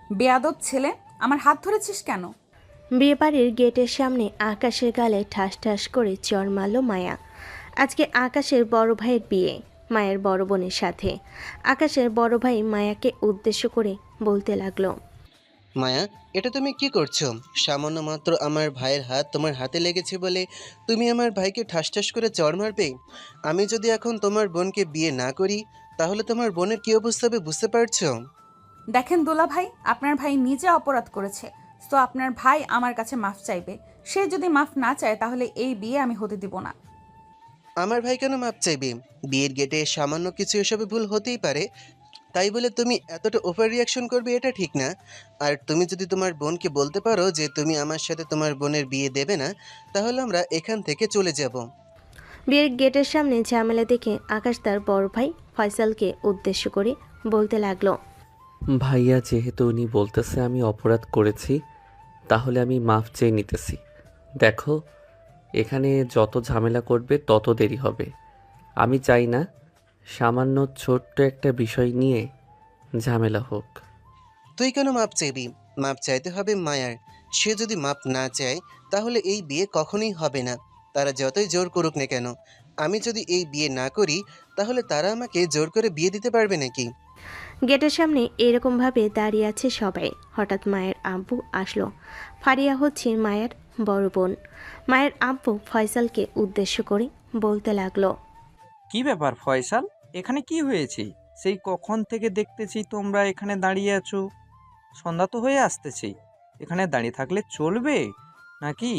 বেয়াদব ছেলে, আমার হাত ধরেছিস কেন? বিয়েবাড়ির গেটের সামনে আকাশের গালে ঠাস ঠাস করে চড় মারল মায়া। আজকে আকাশের বড় ভাইয়ের বিয়ে, মায়ের বড় বোনের সাথে। আকাশের বড় ভাই মায়াকে উদ্দেশ্য করে বলতে লাগলো, মায়া, এটা তুমি কি করছো? সামান্য মাত্র আমার ভাইয়ের হাত তোমার হাতে লেগেছে বলে তুমি আমার ভাইকে ঠাস ঠাস করে চড় মারবে? আমি যদি এখন তোমার বোনকে বিয়ে না করি, তাহলে তোমার বোনের কি অবস্থা হবে বুঝতে পারছো? দেখেন দোলা ভাই, আপনার ভাই নিজে অপরাধ করেছে। তো আপনার ভাই আমার কাছে মাফ চাইবে। সে যদি মাফ না চায় তাহলে এই বিয়ে আমি হতে দিব না। আমার ভাই কেন মাপ চাইবে? বিয়ের গেটে সামান্য কিছু এসবে ভুল হতেই পারে, তাই বলে তুমি এতটা ওভার রিয়াকশন করবে এটা ঠিক না। আর তুমি যদি তোমার বোনকে বলতে পারো যে তুমি আমার সাথে তোমার বোনের বিয়ে দেবে না, তাহলে আমরা এখান থেকে চলে যাব। বিয়ের গেটের সামনে ঝামেলা দেখে আকাশ তার বড় ভাই ফয়সালকে উদ্দেশ্য করে বলতে লাগলো, ভাইয়া, যেহেতু উনি বলতেছে আমি অপরাধ করেছি, তাহলে আমি মাফ চেয়ে নিতেছি। দেখো, এখানে যত ঝামেলা করবে তত দেরি হবে। আমি চাই না সামান্য ছোট্ট একটা বিষয় নিয়ে ঝামেলা হোক। তুই কেন মাপ চাইবি? মাপ চাইতে হবে মায়ার। সে যদি মাপ না চায়, তাহলে এই বিয়ে কখনোই হবে না। তারা যতই জোর করুক না কেন, আমি যদি এই বিয়ে না করি, তাহলে তারা আমাকে জোর করে বিয়ে দিতে পারবে নাকি? গেটের সামনে এরকমভাবে দাঁড়িয়ে আছে সবাই। হঠাৎ মায়ের আব্বু আসলো। ফারিয়া হচ্ছে মায়ের বড় বোন। মায়ের আব্বু ফয়সালকে উদ্দেশ্য করে বলতে লাগলো, কি ব্যাপার ফয়সাল, এখানে কি হয়েছে? সেই কখন থেকে দেখতেছি তোমরা এখানে দাঁড়িয়ে আছো। সন্ধ্যা তো হয়ে আসতেছে, এখানে দাঁড়িয়ে থাকলে চলবে নাকি?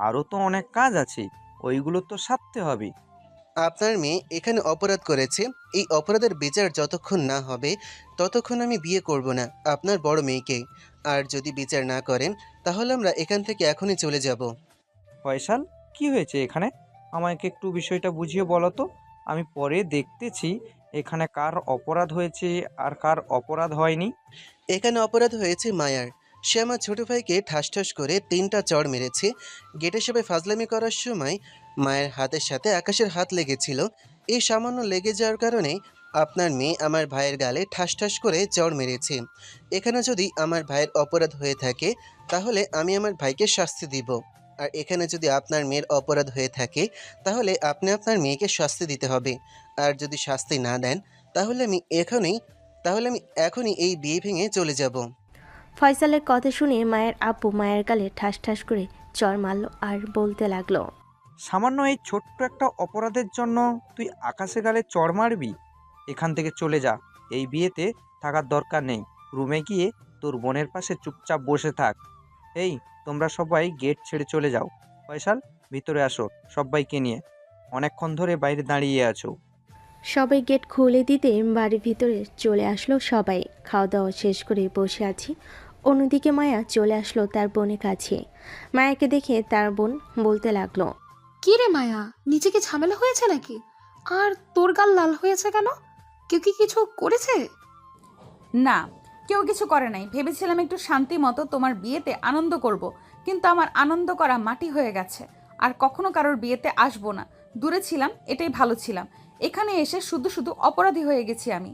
আরও তো অনেক কাজ আছে, ওইগুলো তো সারতে হবে। আপনার মেয়ে এখানে অপরাধ করেছে। এই অপরাধের বিচার যতক্ষণ না হবে, ততক্ষণ আমি বিয়ে করব না আপনার বড় মেয়েকে। আর যদি বিচার না করেন, তাহলে আমরা এখান থেকে এখনই চলে যাব। ফয়সাল, কি হয়েছে এখানে? আমাকে একটু বিষয়টা বুঝিয়ে বলো তো। আমি পরে দেখতেছি এখানে কার অপরাধ হয়েছে আর কার অপরাধ হয়নি। এখানে অপরাধ হয়েছে মায়ার। সে আমার ছোট ভাইকে ঠাস ঠাস করে 3টা চড় মেরেছে। গেটে সবাই ফাজলামি করার সময় মায়ের হাতের সাথে আকাশের হাত লেগেছিল। এই সামান্য লেগে যাওয়ার কারণে আপনার মেয়ে আমার ভাইয়ের গালে ঠাস ঠাস করে চড় মেরেছে। এখানে যদি আমার ভাইয়ের অপরাধ হয়ে থাকে, তাহলে আমি আমার ভাইকে শাস্তি দিব। আর এখানে যদি আপনার মেয়ের অপরাধ হয়ে থাকে, তাহলে আপনি আপনার মেয়েকে শাস্তি দিতে হবে। আর যদি শাস্তি না দেন, তাহলে আমি এখনই এই বিয়ে ভেঙে চলে যাব। ফয়সালের কথা শুনে মায়ের আব্বু মায়ের গালে ঠাস ঠাস করে চড় মারল আর বলতে লাগলো, সামান্য এই ছোট্ট একটা অপরাধের জন্য তুই আকাশে গালে চড় মারবি? এখান থেকে চলে যা, এই বিয়েতে থাকার দরকার নেই। রুমে গিয়ে তোর বোনের পাশে চুপচাপ বসে থাক। এই, তোমরা সবাই গেট ছেড়ে চলে যাও। ফয়সাল, ভিতরে আসো সবাইকে নিয়ে, অনেকক্ষণ ধরে বাইরে দাঁড়িয়ে আছো। সবাই গেট খুলে দিতে বাড়ির ভিতরে চলে আসলো সবাই। খাওয়া দাওয়া শেষ করে বসে আছি। অন্যদিকে মায়া চলে আসলো তার বোনের কাছে। মায়াকে দেখে তার বোন বলতে লাগলো, কি রে মায়া, নিচে কি ঝামেলা হয়েছে নাকি? আর তোর গাল লাল হয়েছে কেন? কেউ কি কিছু করেছে? না, কেউ কিছু করে নাই। ভেবেছিলাম একটু শান্তি মতো তোমার বিয়েতে আনন্দ করব, কিন্তু আমার আনন্দ করা মাটি হয়ে গেছে। আর কখনো কারোর বিয়েতে আসবো না। দূরে ছিলাম, এটাই ভালো ছিলাম। এখানে এসে শুধু শুধু অপরাধী হয়ে গেছি আমি।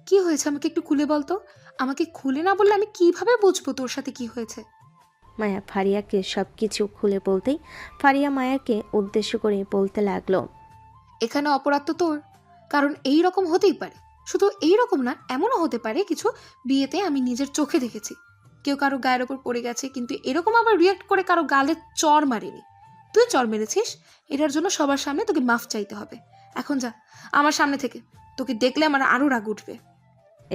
কি হয়েছে আমাকে একটু খুলে বলতো। আমাকে খুলে না বললে আমি কিভাবে বুঝবো তোর সাথে কি হয়েছে? মায়া ফারিয়াকে সব কিছু খুলে বলতেই ফারিয়া মায়াকে উদ্দেশ্য করে বলতে লাগলো, এখানে অপরাধ তো তোর। কারণ এই রকম হতেই পারে। শুধু এই রকম না, এমনও হতে পারে কিছু বিয়েতে আমি নিজের চোখে দেখেছি কেউ কারো গায়ের ওপর পড়ে গেছে, কিন্তু এরকম আবার রিয়েক্ট করে কারো গালে চড় মারেনি। তুই চড় মেরেছিস, এটার জন্য সবার সামনে তোকে মাফ চাইতে হবে। এখন যা আমার সামনে থেকে, তোকে দেখলে আমার আরো রাগ উঠবে।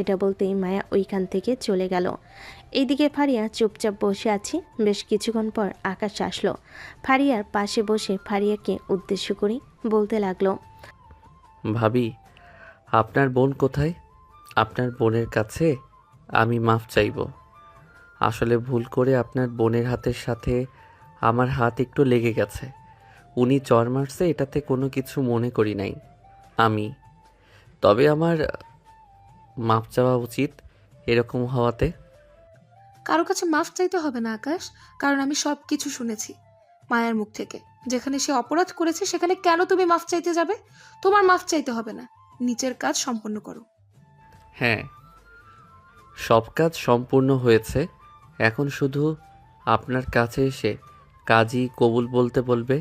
এটা বলতেই মায়া ওইখান থেকে চলে গেল। এইদিকে ফারিয়া চুপচাপ বসে আছে। বেশ কিছুক্ষণ পর আকাশ আসলো। ফারিয়ার পাশে বসে ফারিয়াকে উদ্দেশ্য করে বলতে লাগলো, ভাবি, আপনার বোন কোথায়? আপনার বোনের কাছে আমি মাফ চাইব। আসলে ভুল করে আপনার বোনের হাতের সাথে আমার হাত একটু লেগে গেছে। উনি চর মারছে, এটাতে কোনো কিছু মনে করি নাই আমি। তবে আমার মাপ চাওয়া উচিত এরকম হওয়াতে। কারো কাছে মাফ চাইতে হবে না আকাশ, কারণ আমি সব কিছু শুনেছি মায়ের মুখ থেকে। যেখানে সে অপরাধ করেছে সেখানে কেন তুমি মাফ চাইতে যাবে? তোমার মাফ চাইতে হবে না, নিচের কাজ সম্পন্ন করো। হ্যাঁ, সব কাজ সম্পূর্ণ হয়েছে, এখন শুধু আপনার কাছে এসে কাজী কবুল বলতে বলবে।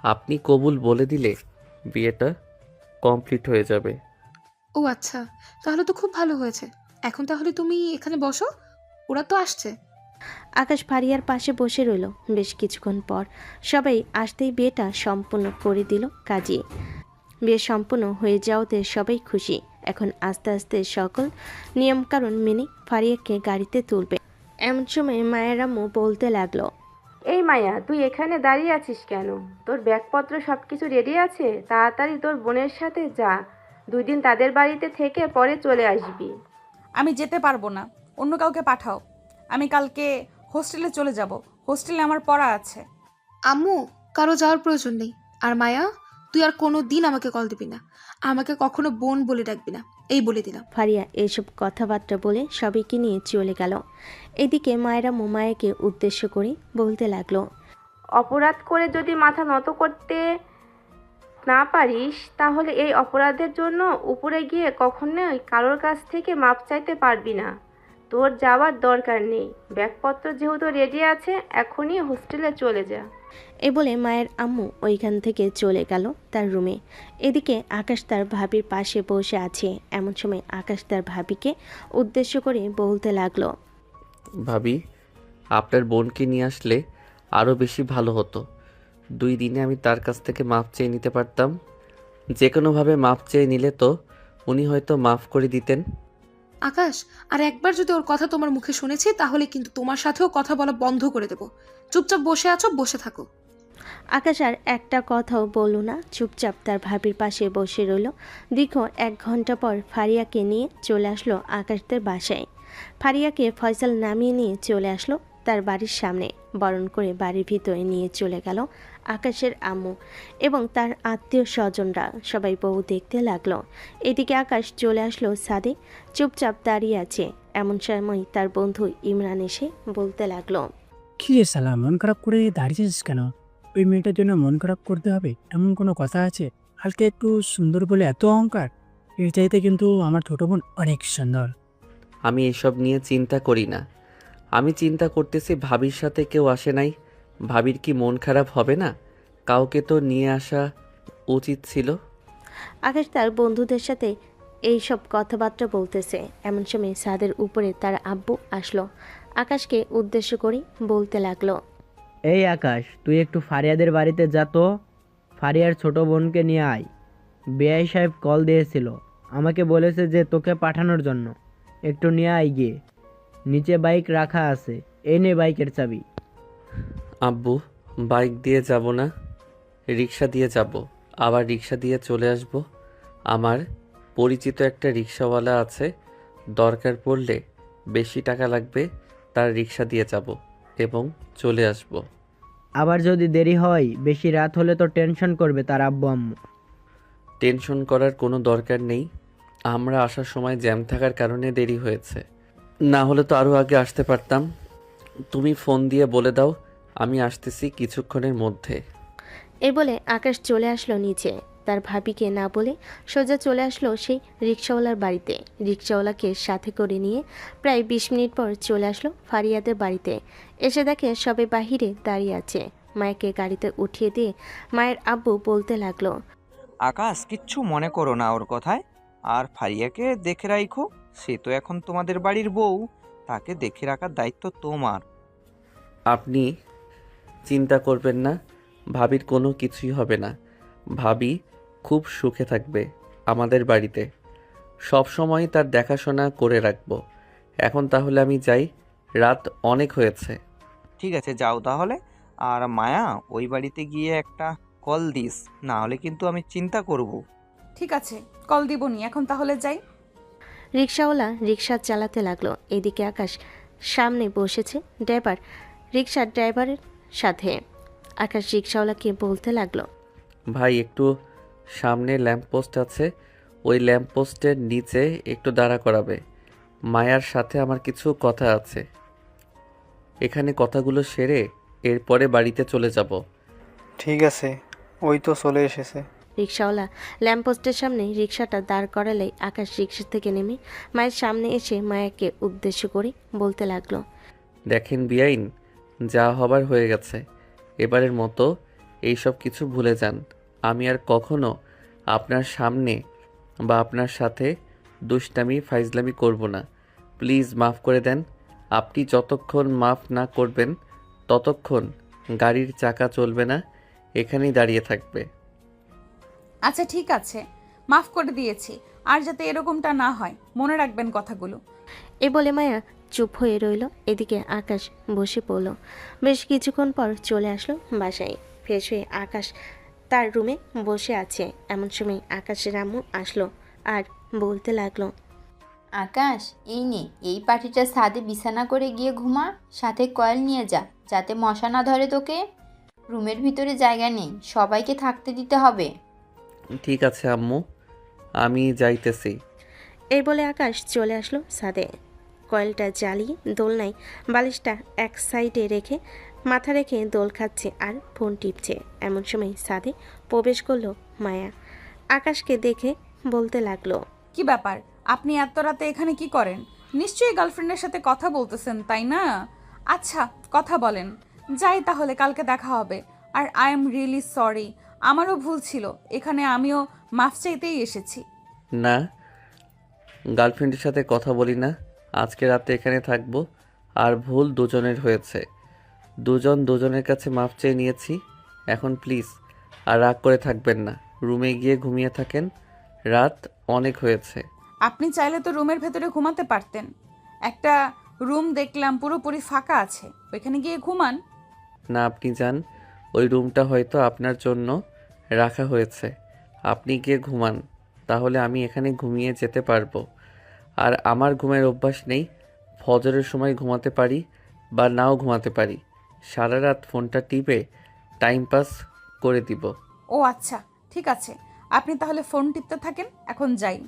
আপনি কবুল বলে দিলে বিয়েটা কমপ্লিট হয়ে যাবে। ও আচ্ছা, তাহলে তো খুব ভালো হয়েছে। এখন তাহলে তুমি এখানে বসো, ওরা তো আসছে। আকাশ ফারিয়ার পাশে বসে রইল। বেশ কিছুক্ষণ পর সবাই আসতেই বিয়েটা সম্পূর্ণ করে দিল কাজী। বিয়ে সম্পূর্ণ হয়ে যাওয়াতে সবাই খুশি। এখন আস্তে আস্তে সকল নিয়মকানুন মেনে ফারিয়াকে গাড়িতে তুলবে। এমন সময় মায়ের আম্মু বলতে লাগলো, এই মায়া, তুই এখানে দাঁড়িয়ে আছিস কেন? তোর ব্যাগপত্র সব কিছু রেডি আছে? তাড়াতাড়ি তোর বোনের সাথে যা, 2 দিন তাদের বাড়িতে থেকে পরে চলে আসবি। আমি যেতে পারবো না, অন্য কাউকে পাঠাও। আমি কালকে হোস্টেলে চলে যাব। হোস্টেলে আমার পড়া আছে। আম্মু, কারো যাওয়ার প্রয়োজন নেই। আর মায়া, তুই আর কোনো দিন আমাকে কল দিবি না, আমাকে কখনো বোন বলে ডাকবি না, এই বলে দিলাম। ফারিয়া এইসব কথাবার্তা বলে সবাইকে নিয়ে চলে গেল। এদিকে মায়েরা মায়াকে উদ্দেশ্য করে বলতে লাগলো, অপরাধ করে যদি মাথা নত করতে না পারিস, তাহলে এই অপরাধের জন্য উপরে গিয়ে কখনোই কারোর কাছ থেকে মাপ চাইতে পারবি না। তোর যাওয়ার দরকার নেই, ব্যাগপত্র যেহেতু রেডি আছে, এখনই হোস্টেলে চলে যা। এ বলে মায়ের আম্মু ওইখান থেকে চলে গেল তার রুমে। এদিকে আকাশ তার ভাবির পাশে বসে আছে। এমন সময় আকাশ তার ভাবিকে উদ্দেশ্য করে বলতে লাগলো, ভাবি, আপনার বোনকে নিয়ে আসলে আরও বেশি ভালো হতো। 2 দিনে আমি তার কাছ থেকে মাপ চেয়ে নিতে পারতাম। যে কোনোভাবে মাপ চেয়ে নিলে তো উনি হয়তো মাফ করে দিতেন। আকাশ, আর একবার যদি ওর কথা তোমার মুখে শুনেছি, তাহলে কিন্তু তোমার সাথেও কথা বলা বন্ধ করে দেব। চুপচাপ বসে আছো, বসে থাকো। আকাশ আর একটা কথাও বলল না, চুপচাপ তার ভাবির পাশে বসে রইল। দীর্ঘ 1 ঘন্টা পর ফারিয়াকে নিয়ে চলে আসলো আকাশদের বাসায়। ফারিয়াকে ফয়সাল নামিয়ে নিয়ে চলে আসলো তার বাড়ির সামনে। বরণ করে বাড়ির ভিতরে নিয়ে চলে গেল আকাশের আম্মু এবং তার আত্মীয় স্বজনরা। সবাই বউ দেখতে লাগলো। এদিকে আকাশ চলে আসলো ছাদে, চুপচাপ দাঁড়িয়ে আছে। এমন সময় তার বন্ধু ইমরান এসে বলতে লাগলো, কি রে শালা, মন খারাপ করে দাঁড়িয়েছিস কেন? ওই মেয়েটার জন্য মন খারাপ করতে হবে এমন কোনো কথা আছে? হালকা একটু সুন্দর বলে এত অহংকার? এর চাইতে কিন্তু আমার ছোট বোন অনেক সুন্দর। আমি এসব নিয়ে চিন্তা করি না। আমি চিন্তা করতেছি ভাবির সাথে কেউ আসে নাই। ভাবির কি মন খারাপ হবে না? কাউকে তো নিয়ে আসা উচিত ছিল। আকাশ তার বন্ধুদের সাথে এই সব কথাবার্তা বলতেছে। এমন সময় ছাদের উপরে তার আব্বু আসলো। আকাশকে উদ্দেশ্য করে বলতে লাগলো, এই আকাশ, তুই একটু ফারিয়াদের বাড়িতে যা তো। ফারিয়ার ছোট বোনকে নিয়ে আয়। বেআই সাহেব কল দিয়েছিল, আমাকে বলেছে যে তোকে পাঠানোর জন্য। একটু নিয়ে আয় গিয়ে। নিচে বাইক রাখা আছে, এই নে বাইকের চাবি। আব্বু, বাইক দিয়ে যাব না, রিক্সা দিয়ে যাব। আবার রিক্সা দিয়ে চলে আসব। আমার পরিচিত একটা রিক্সাওয়ালা আছে, দরকার পড়লে বেশি টাকা লাগবে, তার রিক্সা দিয়ে যাব এবং চলে আসব। আবার যদি দেরি হয়, বেশি রাত হলে তো টেনশন করবে তার আব্বু আম্মু। টেনশন করার কোনো দরকার নেই। আমরা আসার সময় জ্যাম থাকার কারণে দেরি হয়েছে, না হলে তো আরও আগে আসতে পারতাম। তুমি ফোন দিয়ে বলে দাও আমি আসতেছি কিছুক্ষণের মধ্যে। এই বলে আকাশ চলে আসলো নিচে। তার ভাবিকে না বলে সোজা চলে আসলো সেই রিক্সাওয়ালার বাড়িতে। রিক্সাওয়ালাকে সাথে করে নিয়ে প্রায় 20 মিনিট পর চলে আসলো ফারিয়াদের বাড়িতে। এসে দেখে সবাই বাহিরে দাঁড়িয়ে আছে। মায়াকে গাড়িতে উঠিয়ে দিয়ে মায়ের আব্বু বলতে লাগলো, আকাশ, কিচ্ছু মনে করো না ওর কথায়। আর ফারিয়াকে দেখে রাখো, সে তো এখন তোমাদের বাড়ির বউ, তাকে দেখে রাখার দায়িত্ব তোমার। আপনি চিন্তা করবেন না, ভাবির কোনো কিছুই হবে না। ভাবি খুব সুখে থাকবে আমাদের বাড়িতে। সব সময় তার দেখাশোনা করে রাখবো। এখন তাহলে আমি যাই, রাত অনেক হয়েছে। ঠিক আছে, যাও তাহলে। আর মায়া, ওই বাড়িতে গিয়ে একটা কল দিস, না হলে কিন্তু আমি চিন্তা করব। ঠিক আছে, কল দিবনি। এখন তাহলে যাই। রিক্সাওয়ালা রিক্সা চালাতে লাগলো। এদিকে আকাশ সামনে বসেছে রিক্সার ড্রাইভারের সাথে। আকাশ রিক্সাওয়ালাকে বলতে লাগলো, ভাই, একটু সামনে ল্যাম্পপোস্ট আছে, ওই ল্যাম্পপোস্টের নিচে একটু দাঁড়া করাবে। মায়ার সাথে আমার কিছু কথা আছে, এখানে কথাগুলো সেরে এরপরে বাড়িতে চলে যাব। ঠিক আছে, ওই তো চলে এসেছে। রিক্সাওয়ালা ল্যাম্পপোস্টের সামনে রিক্সাটা দাঁড় করালেই আকাশ রিক্সা থেকে নেমে মায়ের সামনে এসে মায়াকে উদ্দেশ্য করে বলতে লাগলো। দেখেন বিয়াইন, যা হবার হয়ে গেছে। এবারের মতো এইসব কিছু ভুলে যান। আমি আর কখনো আপনার সামনে বা আপনার সাথে দুষ্টামি ফাইজলামি করব না। প্লিজ মাফ করে দেন। আপনি যতক্ষণ মাফ না করবেন ততক্ষণ গাড়ির চাকা চলবে না, এখানেই দাঁড়িয়ে থাকবে। আচ্ছা ঠিক আছে, মাফ করে দিয়েছি। আর যাতে এরকমটা না হয় মনে রাখবেন কথাগুলো। এ বলে মায়া চুপ হয়ে রইল। এদিকে আকাশ বসে পড়ল। বেশ কিছুক্ষণ পর চলে আসলো বাসায়। ফ্রেশ হয়ে আকাশ তার রুমে বসে আছে। এমন সময় আকাশের আম্মু আসলো আর বলতে লাগলো। আকাশ, এই নে, এই পাটিটা ছাদে বিছানা করে গিয়ে ঘুমা, সাথে কয়েল নিয়ে যা, যাতে মশা না ধরে তোকে। রুমের ভিতরে জায়গা নেই, সবাইকে থাকতে দিতে হবে। ঠিক আছে আম্মু, আমি যাইতেছি। এই বলে আকাশ চলে আসলো ছাদে। কয়েলটা জ্বালিয়ে দোলনায় বালিশটা এক সাইডে রেখে মাথা রেখে দোল খাচ্ছে আর ফোন টিপছে। এমন সময় ছাদে প্রবেশ করলো মায়া। আকাশকে দেখে বলতে লাগলো। কি ব্যাপার, আপনি এত রাতে এখানে কি করেন? নিশ্চয়ই গার্লফ্রেন্ডের সাথে কথা বলতেছেন, তাই না? আচ্ছা, কথা বলেন। যাই তাহলে, কালকে দেখা হবে। আর আই এম রিয়েলি সরি, আমারও ভুল ছিল। এখানে আমিও মাফ চাইতেই এসেছি। না, গার্লফ্রেন্ডের সাথে কথা বলি না। আজকে রাতে এখানে থাকবো। আর ভুল দুজনের হয়েছে, দুজনের কাছে মাফ চেয়ে নিয়েছি। এখন প্লিজ আর রাগ করে থাকবেন না, রুমে গিয়ে ঘুমিয়ে থাকেন। রাত অনেক হয়েছে। আপনি চাইলে তো রুমের ভেতরে ঘুমাতে পারতেন। একটা রুম দেখলাম পুরোপুরি ফাঁকা আছে, ওইখানে গিয়ে ঘুমান। না, আপনি যান। ওই রুমটা হয়তো আপনার জন্য রাখা হয়েছে। আপনি গিয়ে ঘুমান, তাহলে আমি এখানে ঘুমিয়ে যেতে পারবো। আর আমার ঘুমের অভ্যাস নেই। ফজরের সময় ঘুমাতে পারি বা নাও ঘুমাতে পারি। সারা রাত ফোনটা টিপে টাইম পাস করে দিব। ও আচ্ছা, ঠিক আছে, আপনি তাহলে ফোন টিপতে থাকেন, এখন যাই।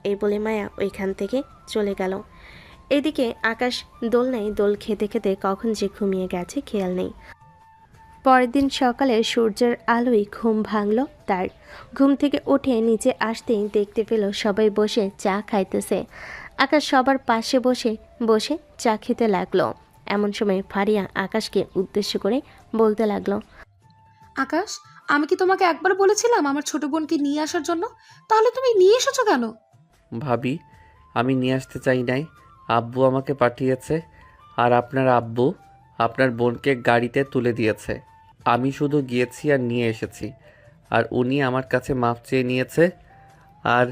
এই বলে মায়া ওইখান থেকে চলে গেল। এদিকে আকাশ দোলনায় দোল খেতে খেতে কখন যে ঘুমিয়ে গেছে খেয়াল নেই। পরের দিন সকালে সূর্যের আলোয় ঘুম ভাঙল তার। ঘুম থেকে উঠে নিচে আসতেই দেখতে পেল সবাই বসে চা খাইতেছে। আকাশ সবার পাশে বসে বসে চা খেতে লাগলো। এমন সময় ফারিয়া আকাশকে উদ্দেশ্য করে বলতে লাগলো। আকাশ, আমি কি তোমাকে একবার বলেছিলাম আমার ছোট বোনকে নিয়ে আসার জন্য? তাহলে তুমি নিয়ে এসেছো কেন? ভাবি, আমি নিয়ে আসতে চাই নাই, আব্বু আমাকে পাঠিয়েছে। আর আপনার আব্বু আপনার বোনকে গাড়িতে তুলে দিয়েছে। আমি শুধু গিয়েছি আর নিয়ে এসেছি। আর উনি আমার কাছে মাফ চেয়ে নিয়েছে। আর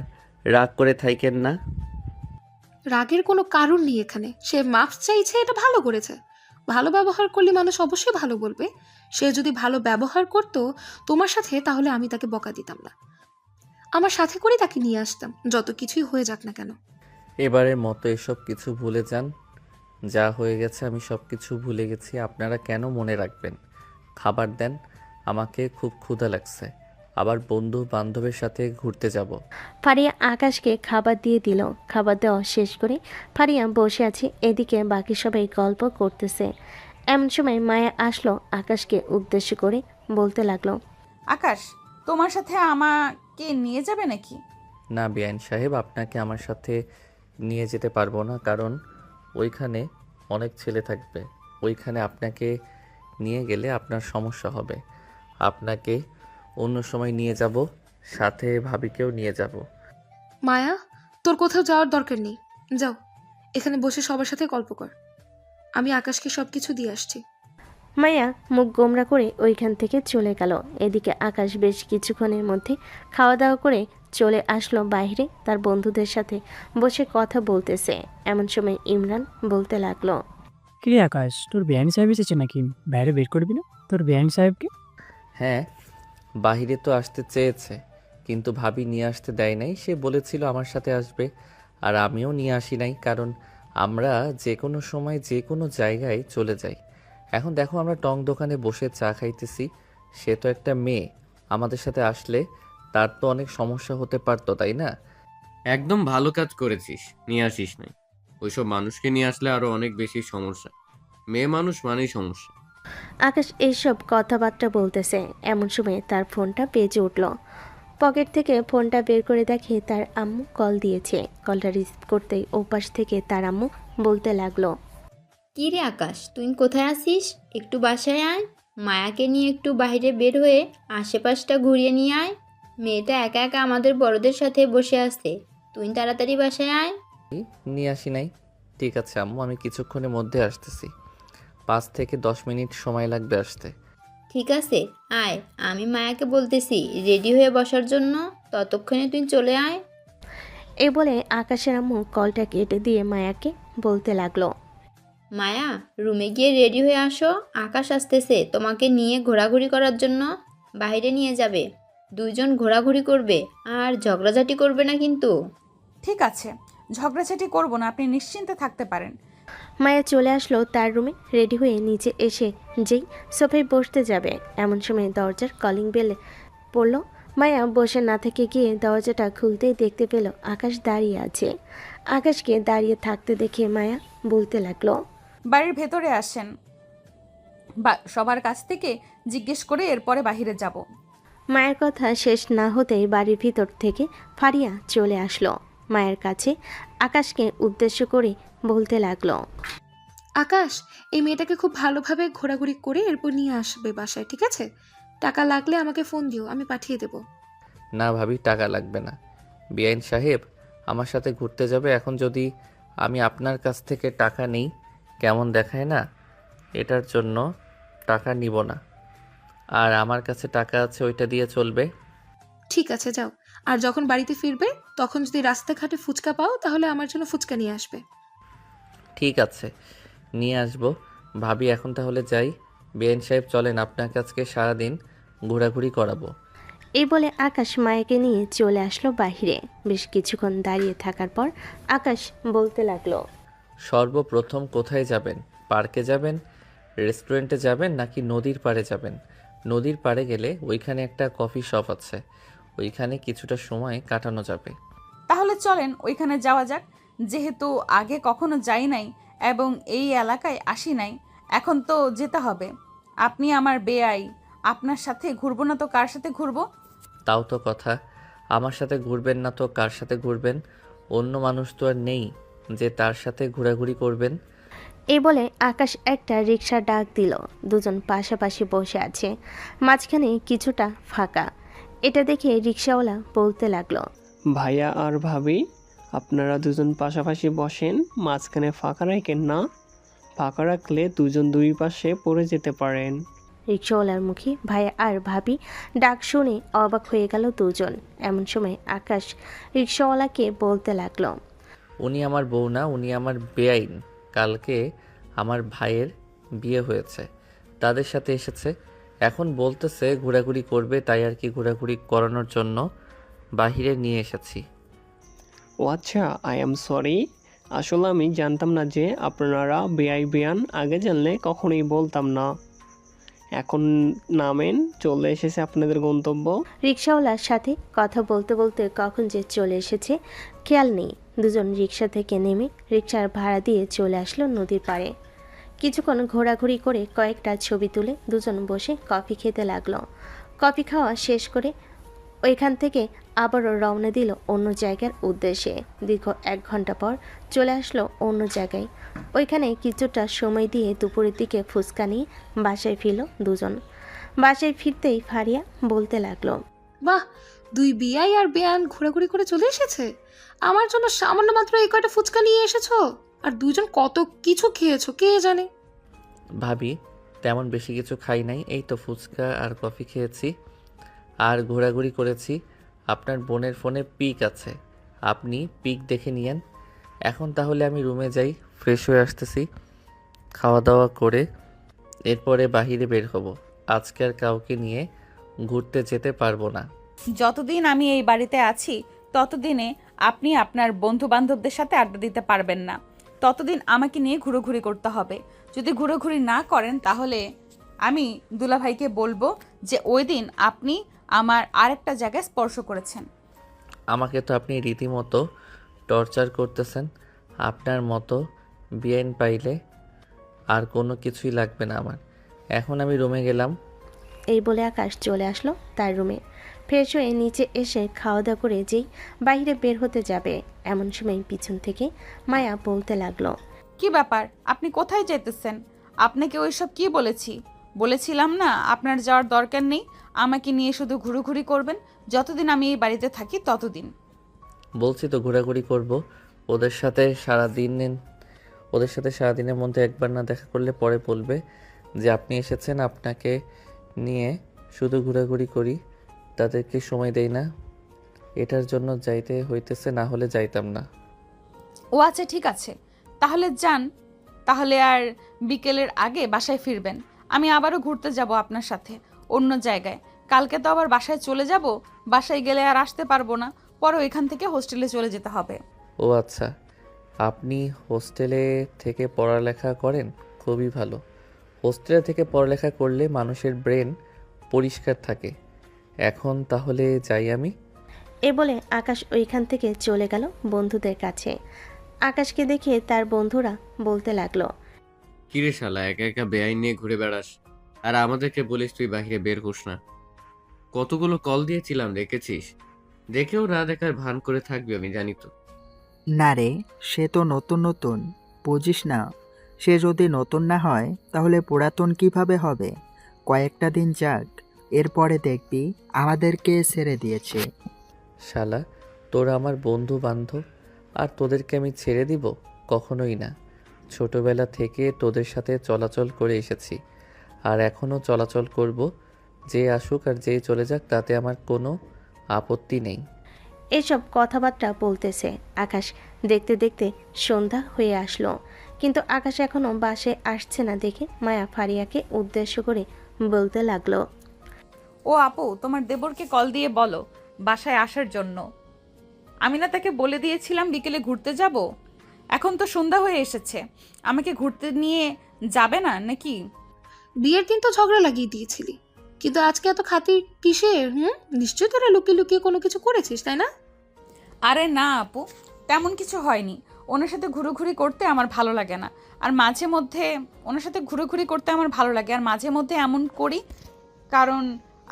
রাগ করে থাইকেন না। রাগের কোনো কারণ নেই এখানে। সে মাফ চাইছে, এটা ভালো করেছে। ভালো ব্যবহার করলে মানুষ অবশ্যই ভালো বলবে। সে যদি ভালো ব্যবহার করতো তোমার সাথে, তাহলে আমি তাকে বকা দিতাম না, আমার সাথে করে তাকে নিয়ে আসতাম, যত কিছুই হয়ে যাক না কেন। এবারের মতো এসব কিছু ভুলে যান। যা হয়ে গেছে আমি সব কিছু ভুলে গেছি। আপনারা কেন মনে রাখবেন? খাবার দেন, আমাকে খুব ক্ষুধা লাগছে। আবার বন্ধু বান্ধবের সাথে ঘুরতে যাব। ফারিয়া আকাশকে খাবার দিয়ে দিল। খাবার দেওয়া শেষ করে ফারিয়া বসে আছে। এদিকে বাকি সবাই গল্প করতেছে। এমন সময় মায়া আসলো আকাশকে উদ্দেশ্য করে বলতে লাগলো। আকাশ, তোমার সাথে আমাকে নিয়ে যাবে নাকি? না বেআইন সাহেব, আপনাকে আমার সাথে নিয়ে যেতে পারবো না, কারণ ওইখানে অনেক ছেলে থাকবে। ওইখানে আপনাকে নিয়ে গেলে আপনার সমস্যা হবে। আপনাকে অন্য সময় নিয়ে যাব, সাথে ভাবিকেও নিয়ে যাব। মায়া, তোর কোথাও যাওয়ার দরকার নেই, যাও, এখানে বসে সবার সাথে গল্প কর। আমি আকাশকে সবকিছু দিয়ে আসছি। মায়া মুখ গোমরা করে ওইখান থেকে চলে গেল। এদিকে আকাশ বেশ কিছুক্ষণের মধ্যে খাওয়া দাওয়া করে চলে আসলো বাইরে, তার বন্ধুদের সাথে বসে কথা বলতেছে। এমন সময় ইমরান বলতে লাগলো। কিরে আকাশ, তোর বেআইন সাহেব এসেছে নাকি? বাইরে বের করবি না তোর বেআইন সাহেবকে? হ্যাঁ, বাহিরে তো আসতে চেয়েছে, কিন্তু ভাবি নিয়ে আসতে দেয় নাই। সে বলেছিল আমার সাথে আসবে, আর আমিও নিয়ে আসি নাই, কারণ আমরা যে কোনো সময় যে কোনো জায়গায় চলে যাই। এখন দেখো, আমরা টং দোকানে বসে চা খাইতেছি। সে তো একটা মেয়ে, আমাদের সাথে আসলে তার তো অনেক সমস্যা হতে পারতো, তাই না? একদম ভালো কাজ করেছিস, নিয়ে আসিস নাই। ওইসব মানুষকে নিয়ে আসলে আরো অনেক বেশি সমস্যা। মেয়ে মানুষ মানেই সমস্যা। আকাশ এইসব কথাবার্তা বলতেছে। এমন সময় তার ফোনটা বেজে উঠল। পকেট থেকে ফোনটা বের করে দেখে তার আম্মু কল দিয়েছে। কলটা রিসিভ করতেই ওপাশ থেকে তার আম্মু বলতে লাগলো, কী রে আকাশ, তুই কোথায় আসিস? একটু বাসায় আয়, মায়াকে নিয়ে একটু বাইরে বের হয়ে আশেপাশটা ঘুরিয়ে নিয়ে আয়। মেয়েটা একা একা আমাদের বড়দের সাথে বসে আছে, তুই তাড়াতাড়ি বাসায় আয়। নিয়ে আসি নাই। ঠিক আছে আম্মু, আমি কিছুক্ষণের মধ্যে আসতেছি। 5 থেকে 10 মিনিট সময় লাগবে আসতে। ঠিক আছে, আয়, আমি মায়াকে বলতেছি রেডি হয়ে বসার জন্য, ততক্ষণে তুই চলে আয়। এই বলে আকাশের আম্মু কলটা কেটে দিয়ে মায়াকে বলতে লাগলো, মায়া, রুমে গিয়ে রেডি হয়ে আসো, আকাশ আসতেছে তোমাকে নিয়ে ঘোরাঘুরি করার জন্য। বাইরে নিয়ে যাবে, দুইজন ঘোরাঘুরি করবে, আর ঝগড়াঝাটি করবে না কিন্তু। ঠিক আছে, ঝগড়াঝাটি করব না, আপনি নিশ্চিন্তে থাকতে পারেন। মায়া চলে আসলো তার রুমে। রেডি হয়ে নিচে এসে যেই সোফায় বসতে যাবে এমন সময় দরজার কলিং বেল পড়লো। মায়া বসে না থেকে গিয়ে দরজাটা খুলতেই দেখতে পেল আকাশ দাঁড়িয়ে আছে। আকাশকে দাঁড়িয়ে থাকতে দেখে মায়া বলতে লাগলো, বাড়ির ভেতরে আসেন, বা সবার কাছ থেকে জিজ্ঞেস করে এরপরে বাইরে যাব। মায়ের কথা শেষ না হতেই বাড়ির ভিতর থেকে ফারিয়া চলে আসলো। মায়ের কাছে আকাশকে উদ্দেশ্য করে বলতে লাগলো, আকাশ, এই মেয়েটাকে খুব ভালোভাবে ঘোরাঘুরি করে এরপর নিয়ে আসবে বাসায়, ঠিক আছে? টাকা লাগলে আমাকে ফোন দিও, আমি পাঠিয়ে দেবো। না ভাবি, টাকা লাগবে না। বিআইন সাহেব আমার সাথে ঘুরতে যাবে, এখন যদি আমি আপনার কাছ থেকে টাকা নিই কেমন দেখায় না? এটার জন্য টাকা নিব না। আর আমার কাছে টাকা আছে, ওইটা দিয়ে চলবে। ঠিক আছে, যাও। আর যখন বাড়িতে ফিরবে তখন যদি রাস্তাঘাটে ফুচকা পাও তাহলে আমার জন্য ফুচকা নিয়ে আসবে। ঠিক আছে, নিয়ে আসবো। ভাবি এখন তাহলে যাই। বিআইন সাহেব চলেন, আপনার কাছে সারাদিন ঘোরাঘুরি করাবো। এই বলে আকাশ মায়াকে নিয়ে চলে আসলো বাহিরে। বেশ কিছুক্ষণ দাঁড়িয়ে থাকার পর আকাশ বলতে লাগলো, সর্বপ্রথম কোথায় যাবেন? পার্কে যাবেন, রেস্টুরেন্টে যাবেন, নাকি নদীর পাড়ে যাবেন? নদীর পাড়ে গেলে ওইখানে একটা কফি শপ আছে, ওইখানে কিছুটা সময় কাটানো যাবে। তাহলে চলেন ওইখানে যাওয়া যাক। যেহেতু আগে কখনো যাই নাই এবং এই এলাকায় আসি নাই, এখন তো যেতে হবে। আপনি আমার বেয়াই, আপনার সাথে ঘুরবো না তো কার সাথে ঘুরবো? তাও তো কথা, আমার সাথে ঘুরবেন না তো কার সাথে ঘুরবেন? অন্য মানুষ তো আর নেই যে তার সাথে ঘোরাঘুরি করবেন। এই বলে আকাশ একটা রিকশা ডাক দিল। দুজন পাশাপাশি বসে আছে, মাঝখানে কিছুটা ফাঁকা। এটা দেখে রিকশাওয়ালা বলতে লাগলো, ভাইয়া আর ভাবি, আপনারা দুজন পাশাপাশি বসেন, মাঝখানে ফাঁকা রাখেন না। ফাঁকা রাখলে দুজন দুই পাশে পড়ে যেতে পারেন। রিকশাওয়ালার মুখে ভাইয়া আর ভাবি ডাক শুনে অবাক হয়ে গেল দুজন। এমন সময় আকাশ রিকশাওয়ালাকে বলতে লাগলো, উনি আমার বউ না, উনি আমার বেআইন। কালকে আমার ভাইয়ের বিয়ে হয়েছে, তাদের সাথে এসেছে। এখন বলতেছে ঘোরাঘুরি করবে, তাই আর কি ঘোরাঘুরি করানোর জন্য বাহিরে নিয়ে এসেছি। ও আচ্ছা, আই এম সরি। আসলে আমি জানতাম না যে আপনারা বেআইন। আগে জানলে কখনোই বলতাম না। এখন নামেন, চলে এসেছে আপনাদের গন্তব্য। রিকশাওয়ালার সাথে কথা বলতে বলতে কখন যে চলে এসেছে খেয়াল নেই। দুজন রিকশা থেকে নেমে রিকশার ভাড়া দিয়ে চলে আসলো নদীর পাড়ে। কিছুক্ষণ ঘোরাঘুরি করে কয়েকটা ছবি তুলে দুজন বসে কফি খেতে লাগলো। কফি খাওয়া শেষ করে ওইখান থেকে আবারও রওনা দিল অন্য জায়গার উদ্দেশ্যে। দীর্ঘ 1 ঘন্টা পর চলে আসলো অন্য জায়গায়। ওইখানে কিছুটা সময় দিয়ে দুপুরের দিকে ফুচকা নিয়ে বাসায় ফিরল দুজন। বাসায় ফিরতেই ফারিয়া বলতে লাগলো, বাহ, দুই বিয়াই আর বেয়ান ঘোরাঘুরি করে চলে এসেছে। আমার জন্য সামান্য মাত্র এই কয়টা ফুচকা নিয়ে এসেছো, আর দুজন কত কিছু খেয়েছো কে জানে। ভাবি তেমন বেশি কিছু খাই নাই, এই তো ফুচকা আর কফি খেয়েছি আর ঘোরাঘুরি করেছি। আপনার বোনের ফোনে পিক আছে, আপনি পিক দেখে নিয়েন। এখন তাহলে আমি রুমে যাই, ফ্রেশ হয়ে আসতেছি, খাওয়া দাওয়া করে এরপরে বাহিরে বের হব। আজকে আর কাউকে নিয়ে ঘুরতে যেতে পারবো না। যতদিন আমি এই বাড়িতে আছি ততদিনে আপনি আপনার বন্ধু বান্ধবদের সাথে আড্ডা দিতে পারবেন না। ততদিন আমাকে নিয়ে ঘুরোঘুরি করতে হবে। যদি ঘুরোঘুরি না করেন তাহলে আমি দুলাভাইকে বলবো যে ওই দিন আপনি আমার আরেকটা জায়গায় স্পর্শ করেছেন। আমাকে তো আপনি রীতিমতো টর্চার করতেছেন। আপনার মতো বিআইন পাইলে আর কোনো কিছুই লাগবে না আমার। এখন আমি রুমে গেলাম। এই বলে আকাশ চলে আসলো তার রুমে। ফ্রেশ হয়ে নিচে এসে খাওয়া দাওয়া করে যেই বাইরে বের হতে যাবে এমন সময় পিছন থেকে মায়া বলতে লাগলো, কি ব্যাপার, আপনি কোথায় যেতেছেন? আপনাকে ওইসব কি বলেছি? বলেছিলাম না আপনার যাওয়ার দরকার নেই, আমাকে নিয়ে শুধু ঘুরোঘুরি করবেন, যতদিন আমি এই বাড়িতে থাকি ততদিন। বলছি তো ঘোরাঘুরি করব। ওদের সাথে সারাদিনের মধ্যে একবার না দেখা করলে পরে বলবে যে আপনি এসেছেন, আপনাকে নিয়ে শুধু ঘোরাঘুরি করি, তাদেরকে সময় দেই না। এটার জন্য যাইতে হইতেছে, না হলে যাইতাম না। ও আচ্ছা ঠিক আছে, তাহলে যান। তাহলে আর বিকেলের আগে বাসায় ফিরবেন। আমি আবারও ঘুরতে যাব আপনার সাথে অন্য জায়গায়। কালকে তো আবার বাসায় চলে যাব, বাসায় গেলে আর আসতে পারবো না, পরে এখান থেকে হোস্টেলে চলে যেতে হবে। ও আচ্ছা, আপনি হোস্টেলে থেকে পড়ালেখা করেন? খুবই ভালো। হোস্টেলে থেকে পড়ালেখা করলে মানুষের ব্রেন পরিষ্কার থাকে। এখন তাহলে যাই আমি। এ বলে আকাশ ওইখান থেকে চলে গেল বন্ধুদের কাছে। আকাশকে দেখে তার বন্ধুরা বলতে লাগলো, কিরে শালা, একা একা বেআইন নিয়ে ঘুরে বেড়াস, আর আমাদেরকে বলিস তুই বাইরে বের হোস না। কতগুলো কল দিয়েছিলাম, দেখেছিস? দেখেও না দেখার ভান করে থাকবি, আমি জানি তো। না রে, সে তো নতুন নতুন, বুঝিস না। সে যদি নতুন না হয় তাহলে পুরাতন কিভাবে হবে? কয়েকটা দিন যাক, এরপরে দেখবি আমাদেরকে ছেড়ে দিয়েছে। শালা, তোরা আমার বন্ধু বান্ধব, আর তোদেরকে আমি ছেড়ে দিব? কখনোই না। ছোটবেলা থেকে তোদের সাথে চলাচল করে এসেছি, আর এখনও চলাচল করব। যে আসুক আর যেই চলে যাক, তাতে আমার কোনো আপত্তি নেই। এসব কথাবার্তা বলতেছে। আকাশ দেখতে দেখতে সন্ধ্যা হয়ে আসলো, কিন্তু আকাশ এখনো বাসে আসছে না দেখে মায়া ফারিয়াকে উদ্দেশ্য করে বলতে লাগলো, ও আপু, তোমার দেবরকে কল দিয়ে বলো বাসায় আসার জন্য। আমি না তাকে বলে দিয়েছিলাম বিকেলে ঘুরতে যাব? এখন তো সন্ধ্যা হয়ে এসেছে, আমাকে ঘুরতে নিয়ে যাবে না নাকি? বিয়ের দিন তো ঝগড়া লাগিয়ে দিয়েছিলি, কিন্তু আজকে এত খাতির কিসের? নিশ্চয়ই তোরা লুকিয়ে লুকিয়ে কোনো কিছু করেছিস, তাই না? আরে না আপু, তেমন কিছু হয়নি। ওনার সাথে ঘুরোঘুরি করতে আমার ভালো লাগে না, আর মাঝে মধ্যে মাঝে মধ্যে এমন করি, কারণ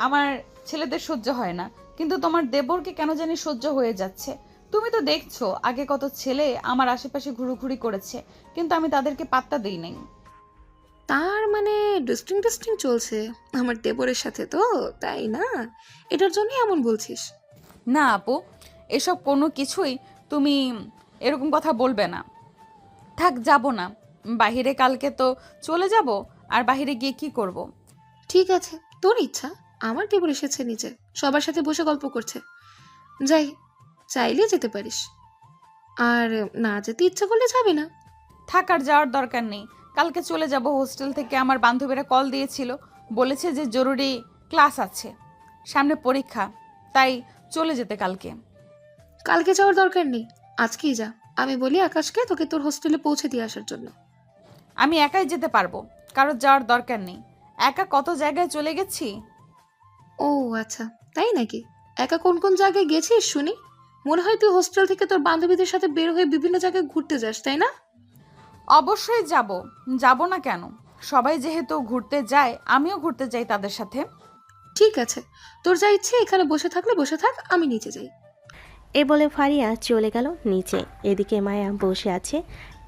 আমার ছেলেদের সহ্য হয় না। কিন্তু তোমার দেবরকে কেন জানি সহ্য হয়ে যাচ্ছে। তুমি তো দেখছো আগে কত ছেলে আমার আশেপাশে ঘুরোঘুরি করেছে, কিন্তু আমি তাদেরকে পাত্তা দিই নাই। তার মানে ডিস্টিং ডিস্টিং চলছে আমার দেবরের সাথে, তো তাই না? এটার জন্যই এমন বলছিস? না আপু, এসব কোনো কিছুই তুমি এরকম কথা বলবে না। থাক, যাব না বাহিরে, কালকে তো চলে যাব, আর বাহিরে গিয়ে কি করব? ঠিক আছে, তোর ইচ্ছা। আমার দেবর এসেছে নিচে, সবার সাথে বসে গল্প করছে। যাই, চাইলে যেতে পারিস, আর না যেতে ইচ্ছা করলে যাবে না। থাক, আর যাওয়ার দরকার নেই। কালকে চলে যাব। হোস্টেল থেকে আমার বান্ধবীরা কল দিয়েছিল, বলেছে যে জরুরি ক্লাস আছে, সামনে পরীক্ষা, তাই চলে যেতে কালকে। কালকে যাওয়ার দরকার নেই, আজকেই যা। আমি বলি আকাশকে তোকে তোর হোস্টেলে পৌঁছে দিয়ে আসার জন্য। আমি একাই যেতে পারবো, কারোর যাওয়ার দরকার নেই। একা কত জায়গায় চলে গেছি। ও আচ্ছা, তাই নাকি? একা কোন কোন জায়গায় গেছিস শুনি? মনে হয় তুই হোস্টেল থেকে তোর বান্ধবীদের সাথে বের হয়ে বিভিন্ন জায়গায় ঘুরতে যাস, তাই না? অবশ্যই যাব না কেন? সবাই যেহেতু ঘুরতে যায়, আমিও ঘুরতে যাই তাদের সাথে। ঠিক আছে, তোর যা ইচ্ছে, এখানে বসে থাকলে বসে থাক, আমি নিচে যাই। এ বলে ফারিয়া চলে গেল নিচে। এদিকে মায়া বসে আছে।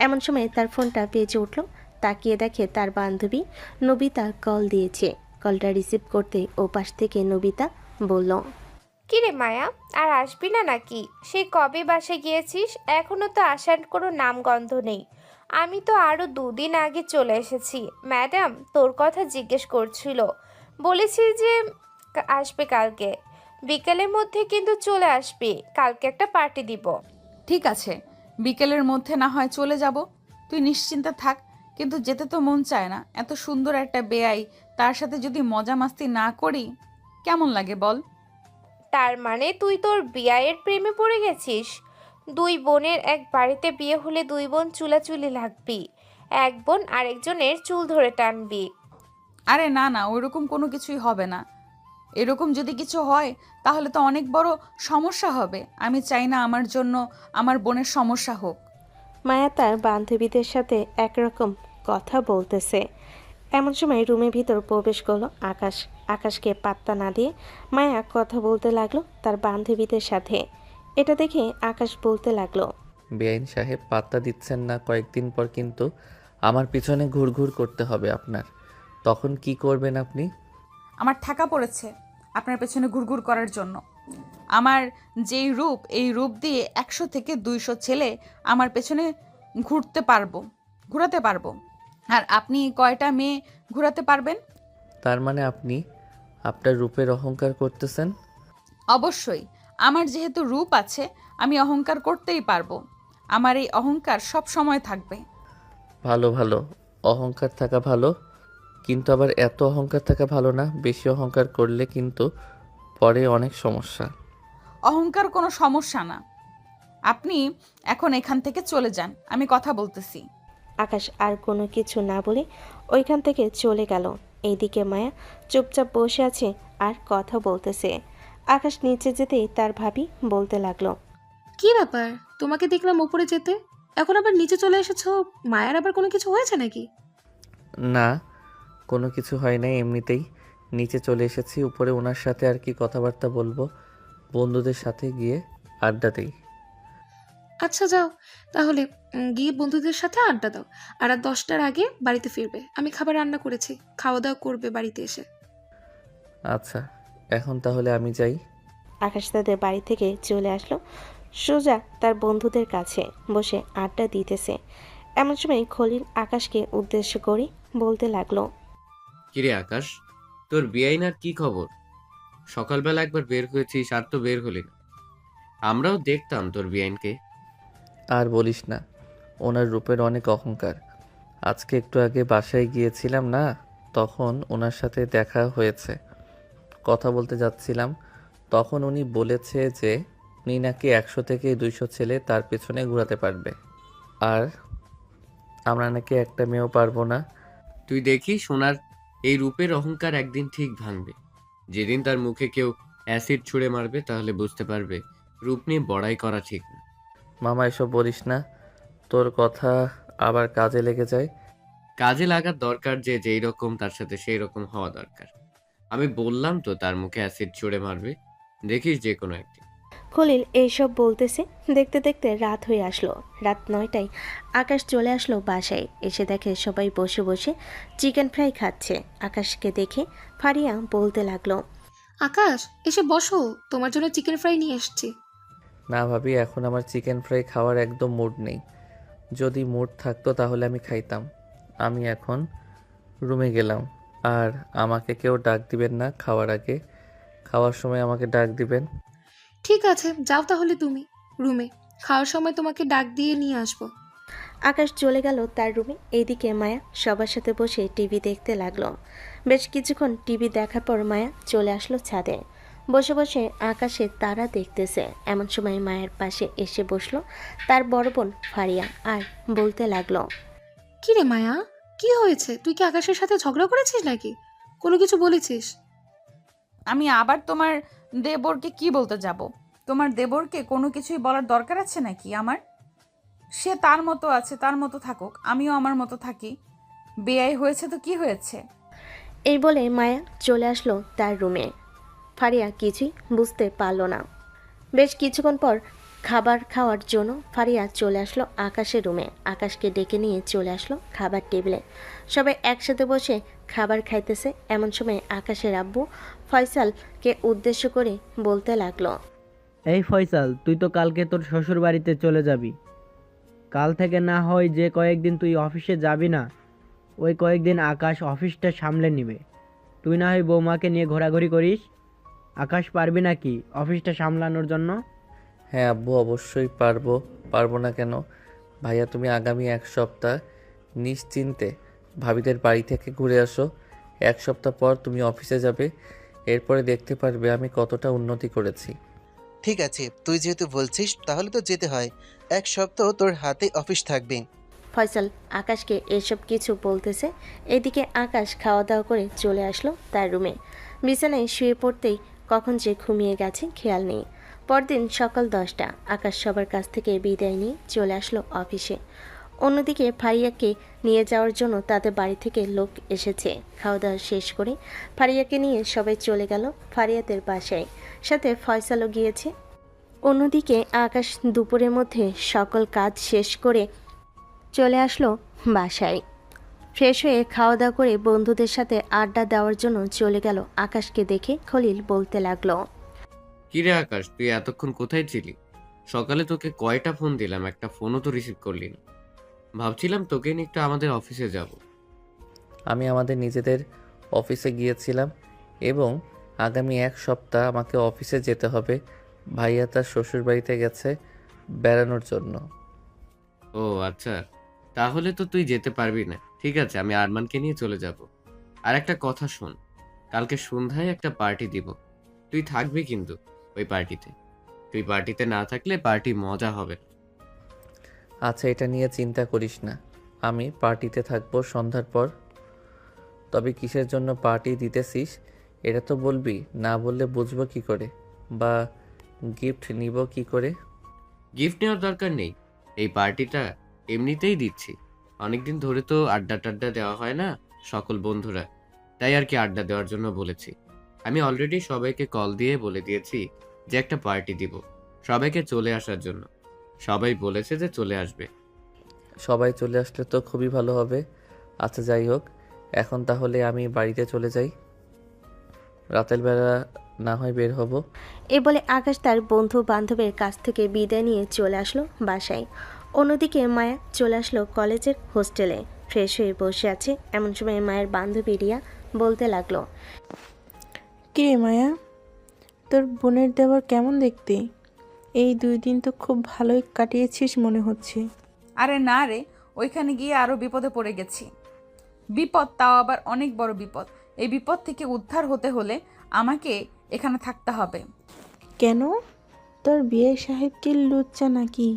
এমন সময় তার ফোনটা বেজে উঠল। তাকিয়ে দেখে তার বান্ধবী নবিতা কল দিয়েছে। কলটা রিসিভ করতে ওপাশ থেকে নবিতা বলল, কিরে মায়া, আর আসবি না নাকি? সেই কবে বাসে গিয়েছিস, এখনো তো আসার কোনো নামগন্ধ নেই। আমি তো আরও 2 দিন আগে চলে এসেছি। ম্যাডাম তোর কথা জিজ্ঞেস করছিল, বলেছি যে আসবে কালকে বিকেলের মধ্যে, কিন্তু চলে আসবি। কালকে একটা পার্টি দিব। ঠিক আছে, বিকেলের মধ্যে না হয় চলে যাব, তুই নিশ্চিন্তে থাক। কিন্তু যেতে তো মন চায় না। এত সুন্দর একটা বেয়াই, তার সাথে যদি মজা মাস্তি না করি কেমন লাগে বল? তার মানে তুই তোর বিয়ের প্রেমে পড়ে গেছিস? 2 বোনের এক বাড়িতে বিয়ে হলে 2 বোন চুলাচুলি লাগবি, এক বোন আরেকজনের চুল ধরে টানবি। আরে না না, ওইরকম কোনো কিছুই হবে না। এরকম যদি কিছু হয় তাহলে তো অনেক বড় সমস্যা হবে। আমি চাই না আমার জন্য আমার বোনের সমস্যা হোক। মায়া তার বান্ধবীদের সাথে একরকম কথা বলতেছে। এমন সময় রুমের ভিতর প্রবেশ করলো আকাশ। আকাশকে পাত্তা না দিয়ে মায়া কথা বলতে লাগলো তার বান্ধবীদের সাথে। এটা দেখে আকাশ বলতে লাগলো, বেআইন সাহেব পাত্তা দিচ্ছেন না, কয়েকদিন পর কিন্তু আমার পিছনে ঘুরঘুর করতে হবে আপনার। তখন কি করবেন আপনি? আমার ঠাকা পড়েছে আপনার পেছনে ঘুরঘুর করার জন্য। আমার যেই রূপ, এই রূপ দিয়ে 100 থেকে 200 ছেলে আমার পেছনে ঘোরাতে পারবো। আর আপনি কয়টা মেয়ে ঘোরাতে পারবেন? তার মানে আপনি আপনার রূপের অহংকার করতেছেন? অবশ্যই, আমার যেহেতু রূপ আছে আমি অহংকার করতেই পারবো। আমার এই অহংকার সব সময় থাকবে। ভালো ভালো, অহংকার থাকা ভালো, কিন্তু আবার এত অহংকার থাকা ভালো না। বেশি অহংকার করলে কিন্তু পরে অনেক সমস্যা। অহংকার কোনো সমস্যা না। আপনি এখন এখান থেকে চলে যান, আমি কথা বলতেছি। আকাশ আর কোনো কিছু না বলে ওইখান থেকে চলে গেল। এইদিকে মায়া চুপচাপ বসে আছে আর কথা বলতেছে। আকাশ নিচে যেতেই তার ভাবি বলতে লাগলো, কি ব্যাপার, তোমাকে দেখলাম উপরে যেতে, এখন আবার নিচে চলে এসেছো? মায়ের আবার কোনো কিছু হয়েছে নাকি? না, কোনো কিছু হয় নাই, এমনিতেই নিচে চলে এসেছি। উপরে ওনার সাথে আর কি কথাবার্তা বলবো, বন্ধুদের সাথে গিয়ে আড্ডা দিই। আচ্ছা যাও তাহলে, গিয়ে বন্ধুদের সাথে আড্ডা দাও। আর রাত 10টার আগে বাড়িতে ফিরবে। আমি খাবার রান্না করেছি, খাওয়া দাওয়া করবে বাড়িতে এসে। আচ্ছা, এখন তাহলে আমি যাই। আকাশ তাদের বাড়ি থেকে চলে আসলো সোজা তার বন্ধুদের কাছে বসে আড্ডা দিতেছে। এমন সময় খলিল আকাশকে উদ্দেশ্য করে বলতে লাগলো, কিরে আকাশ, তোর বেআইনার কি খবর? সকালবেলা একবার বের হয়েছিস, আর তো বের হলি না। আমরাও দেখতাম তোর বেআইনকে। আর বলিস না, ওনার রূপের অনেক অহংকার। আজকে একটু আগে বাসায় গিয়েছিলাম না, তখন ওনার সাথে দেখা হয়েছে। কথা বলতে যাচ্ছিলাম, তখন উনি বলেছে যে উনি নাকি 100 থেকে 200 ছেলে তার পেছনে ঘোরাতে পারবে, আর আমরা নাকি একটা মেয়েও পারবো না। তুই দেখিস ওনার এই রূপের অহংকার একদিন ঠিক ভাঙবে। যেদিন তার মুখে কেউ অ্যাসিড ছুঁড়ে মারবে, তাহলে বুঝতে পারবে রূপ নিয়ে বড়াই করা ঠিক না। মামা এসব বলিস না, তোর কথা আবার কাজে লেগে যায়। কাজে লাগার দরকার, যে যেই রকম তার সাথে সেই রকম হওয়া দরকার। আমি বললাম তো তার মুখে অ্যাসিড ছুঁড়ে মারবে, দেখিস যে কোনো একদিন। খলিল এইসব বলতেছে। দেখতে দেখতে রাত হয়ে আসলো। রাত 9টায় আকাশ চলে আসলো বাসায়। এসে দেখে সবাই বসে বসে চিকেন ফ্রাই খাচ্ছে। আকাশকে দেখে ফারিয়া বলতে লাগলো, আকাশ এসে বসো, তোমার জন্য চিকেন ফ্রাই নিয়ে এসেছি। না ভাবি, এখন আমার চিকেন ফ্রাই খাওয়ার একদম মুড নেই। যদি মুড থাকতো তাহলে আমি খাইতাম। আমি এখন রুমে গেলাম, আর আমাকে কেউ ডাক দিবেন না খাওয়ার আগে। খাওয়ার সময় আমাকে ডাক দিবেন। ঠিক আছে, যাও তাহলে তুমি রুমে, খাওয়ার সময় তোমাকে ডাক দিয়ে নিয়ে আসবো। আকাশ চলে গেল তার রুমে। এইদিকে মায়া সবার সাথে বসে টিভি দেখতে লাগলো। বেশ কিছুক্ষণ টিভি দেখার পর মায়া চলে আসলো ছাদে। বসে বসে আকাশে তারা দেখতেছে। এমন সময় মায়ের পাশে এসে বসলো তার বড় বোন ফারিয়া আর বলতে লাগলো, কি রে মায়া, কি হয়েছে? তুই কি আকাশের সাথে ঝগড়া করেছিস নাকি? কোনো কিছু বলেছিস? আমি আবার তোমার দেবরকে কি বলতে যাব? তোমার দেবরকে কোনো কিছুই বলার দরকার আছে নাকি আমার? সে তার মতো আছে, তার মতো থাকুক, আমিও আমার মতো থাকি। বেয়াই হয়েছে তো কি হয়েছে? এই বলে মায়া চলে আসলো তার রুমে। ফারিয়া কিছুই বুঝতে পারল না। বেশ কিছুক্ষণ পর খাবার খাওয়ার জন্য ফারিয়া চলে আসলো আকাশের রুমে। আকাশকে ডেকে নিয়ে চলে আসলো খাবার টেবিলে। সবাই একসাথে বসে খাবার খাইতেছে। এমন সময় আকাশের আব্বু ফয়সালকে উদ্দেশ্য করে বলতে লাগলো, এই ফয়সাল, তুই তো কালকে তোর শ্বশুর বাড়িতে চলে যাবি। কাল থেকে না হয় যে কয়েকদিন তুই অফিসে যাবি না, ওই কয়েকদিন আকাশ অফিসটা সামলে নিবে। তুই না হয় বৌমাকে নিয়ে ঘোরাঘুরি করিস। আকাশ পারবি নাকি অফিসটা সামলানোর জন্য? হ্যাঁ আব্বু, অবশ্যই পারবো। পারবো না কেন? ভাইয়া, তুমি আগামী 1 সপ্তাহ নিশ্চিন্তে ভাবিদের বাড়ি থেকে ঘুরে আসো। 1 সপ্তাহ পর তুমি অফিসে যাবে, এরপরে দেখতে পারবে আমি কতটা উন্নতি করেছি। ঠিক আছে, তুই যেহেতু বলছিস তাহলে তো যেতে হয়। 1 সপ্তাহ তোর হাতে অফিস থাকবে। ফয়সাল আকাশকে এসব কিছু বলতেছে। এদিকে আকাশ খাওয়া দাওয়া করে চলে আসলো তার রুমে। বিছানায় শুয়ে পড়তেই কখন যে ঘুমিয়ে গেছে খেয়াল নেই। পরদিন সকাল 10টা। আকাশ সবার কাছ থেকে বিদায় নিয়ে চলে আসলো অফিসে। অন্যদিকে ফারিয়াকে নিয়ে যাওয়ার জন্য তাদের বাড়ি থেকে লোক এসেছে। খাওয়া দাওয়া শেষ করে ফারিয়াকে নিয়ে সবাই চলে গেল ফারিয়াদের বাসায়, সাথে ফয়সালও গিয়েছে। অন্যদিকে আকাশ দুপুরের মধ্যে সকল কাজ শেষ করে চলে আসলো বাসায়। ফ্রেশ হয়ে খাওয়া দাওয়া করে বন্ধুদের সাথে আড্ডা দেওয়ার জন্য চলে গেল। আকাশকে দেখে খলিল বলতে লাগলো, কিরে আকাশ, তুই এতক্ষণ কোথায় ছিলি? সকালে তোকে কয়টা ফোন দিলাম, একটা ফোনও তো রিসিভ করলি না। ভাবছিলাম তোকে নিয়ে একটু আমাদের অফিসে যাব। আমি আমাদের নিজেদের অফিসে গিয়েছিলাম এবং আগামী 1 সপ্তাহ আমাকে অফিসে যেতে হবে। ভাইয়া তার শ্বশুর বাড়িতে গেছে বেড়ানোর জন্য। ও আচ্ছা, তাহলে তো তুই যেতে পারবি না। ঠিক আছে, আমি আরমানকে নিয়ে চলে যাব। আর একটা কথা শোন, কালকে সন্ধ্যায় একটা পার্টি দিব, তুই থাকবি কিন্তু ওই পার্টিতে। তুই পার্টিতে না থাকলে পার্টি মজা হবে না। আচ্ছা, এটা নিয়ে চিন্তা করিস না, আমি পার্টিতে থাকবো সন্ধ্যার পর। তবে কিসের জন্য পার্টি দিতেছিস এটা তো বলবি, না বললে বুঝবো কি করে, বা গিফট নিব কি করে? গিফট নেওয়ার দরকার নেই, এই পার্টিটা এমনিতেই দিচ্ছি। অনেকদিন ধরে তো আড্ডা টাড্ডা দেওয়া হয় না সকল বন্ধুরা, তাই আর কি আড্ডা দেওয়ার জন্য বলেছি। আমি অলরেডি সবাইকে কল দিয়ে বলে দিয়েছি যে একটা পার্টি দিব, সবাইকে চলে আসার জন্য। সবাই বলেছে যে চলে আসবে। সবাই চলে আসলে তো খুবই ভালো হবে। আচ্ছা যাই হোক, এখন তাহলে আমি বাড়িতে চলে যাই, রাতের বেলা না হয় বের হব। এ বলে আকাশ তার বন্ধু বান্ধবের কাছ থেকে বিদায় নিয়ে চলে আসলো বাসায়। অন্যদিকে মায়া চলে আসলো কলেজের হোস্টেলে। ফ্রেশ হয়ে বসে আছে, এমন সময় মায়ের বান্ধবী রিয়া বলতে লাগলো, কিরে মায়া, তোর বোনের দেওয়ার কেমন দেখতে? এই 2 দিন তো খুব ভালোই কাটিয়েছিস মনে হচ্ছে। আরে না রে, ওইখানে গিয়ে আরও বিপদে পড়ে গেছি। বিপদ, তাও আবার অনেক বড় বিপদ। এই বিপদ থেকে উদ্ধার হতে হলে আমাকে এখানে থাকতে হবে। কেন? তোর বিয়ে সাহেব কি লুচ্চা নাকি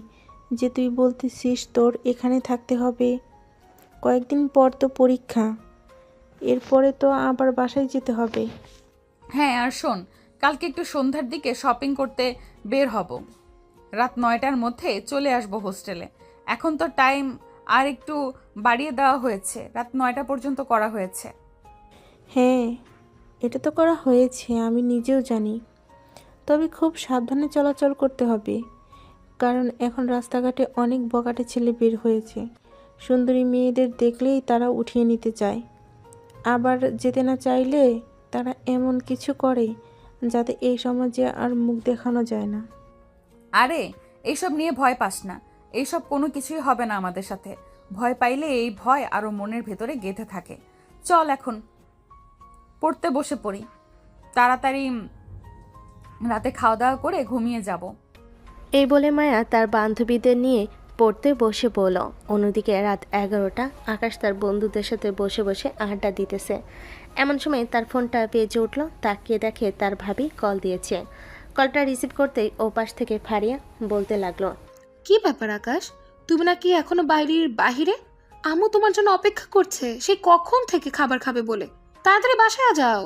যে তুই বলতেছিস তোর এখানে থাকতে হবে? কয়েকদিন পর তো পরীক্ষা, এরপরে তো আবার বাসায় যেতে হবে। হ্যাঁ, আর শোন, কালকে একটু সন্ধ্যার দিকে শপিং করতে বের হব। রাত 9টার মধ্যে চলে আসব হোস্টেলে। এখন তো টাইম আর একটু বাড়িয়ে দেওয়া হয়েছে, রাত 9টা পর্যন্ত করা হয়েছে। হ্যাঁ, এটা তো করা হয়েছে, আমি নিজেও জানি। তবে খুব সাবধানে চলাচল করতে হবে, কারণ এখন রাস্তাঘাটে অনেক বখাটে ছেলে বের হয়েছে। সুন্দরী মেয়েদের দেখলেই তারা উঠিয়ে নিতে চায়, আবার যেতে না চাইলে তারা এমন কিছু করে যাতে এই সমাজে আর মুখ দেখানো যায় না। আরে এইসব নিয়ে ভয় পাস না, এইসব কোনো কিছুই হবে না আমাদের সাথে। ভয় পাইলে এই ভয় আরও মনের ভেতরে গেঁথে থাকে। চল এখন পড়তে বসে পড়ি, তাড়াতাড়ি রাতে খাওয়া দাওয়া করে ঘুমিয়ে যাব। এই বলে মায়া তার বান্ধবীদের নিয়ে পড়তে বসে পড়ল। অন্যদিকে রাত 11টা, আকাশ তার বন্ধুদের সাথে বসে বসে আড্ডা দিতেছে। এমন সময় তার ফোনটা বেজে উঠল। তাকিয়ে দেখে তার ভাবি কল দিয়েছে। কলটা রিসিভ করতেই ওপাশ থেকে ফারিয়া বলতে লাগলো, কি ব্যাপার আকাশ, তুমি নাকি এখনো বাহিরে? আম্মু তোমার জন্য অপেক্ষা করছে, সেই কখন থেকে খাবার খাবে বলে। তাড়াতাড়ি বাসায় যাও।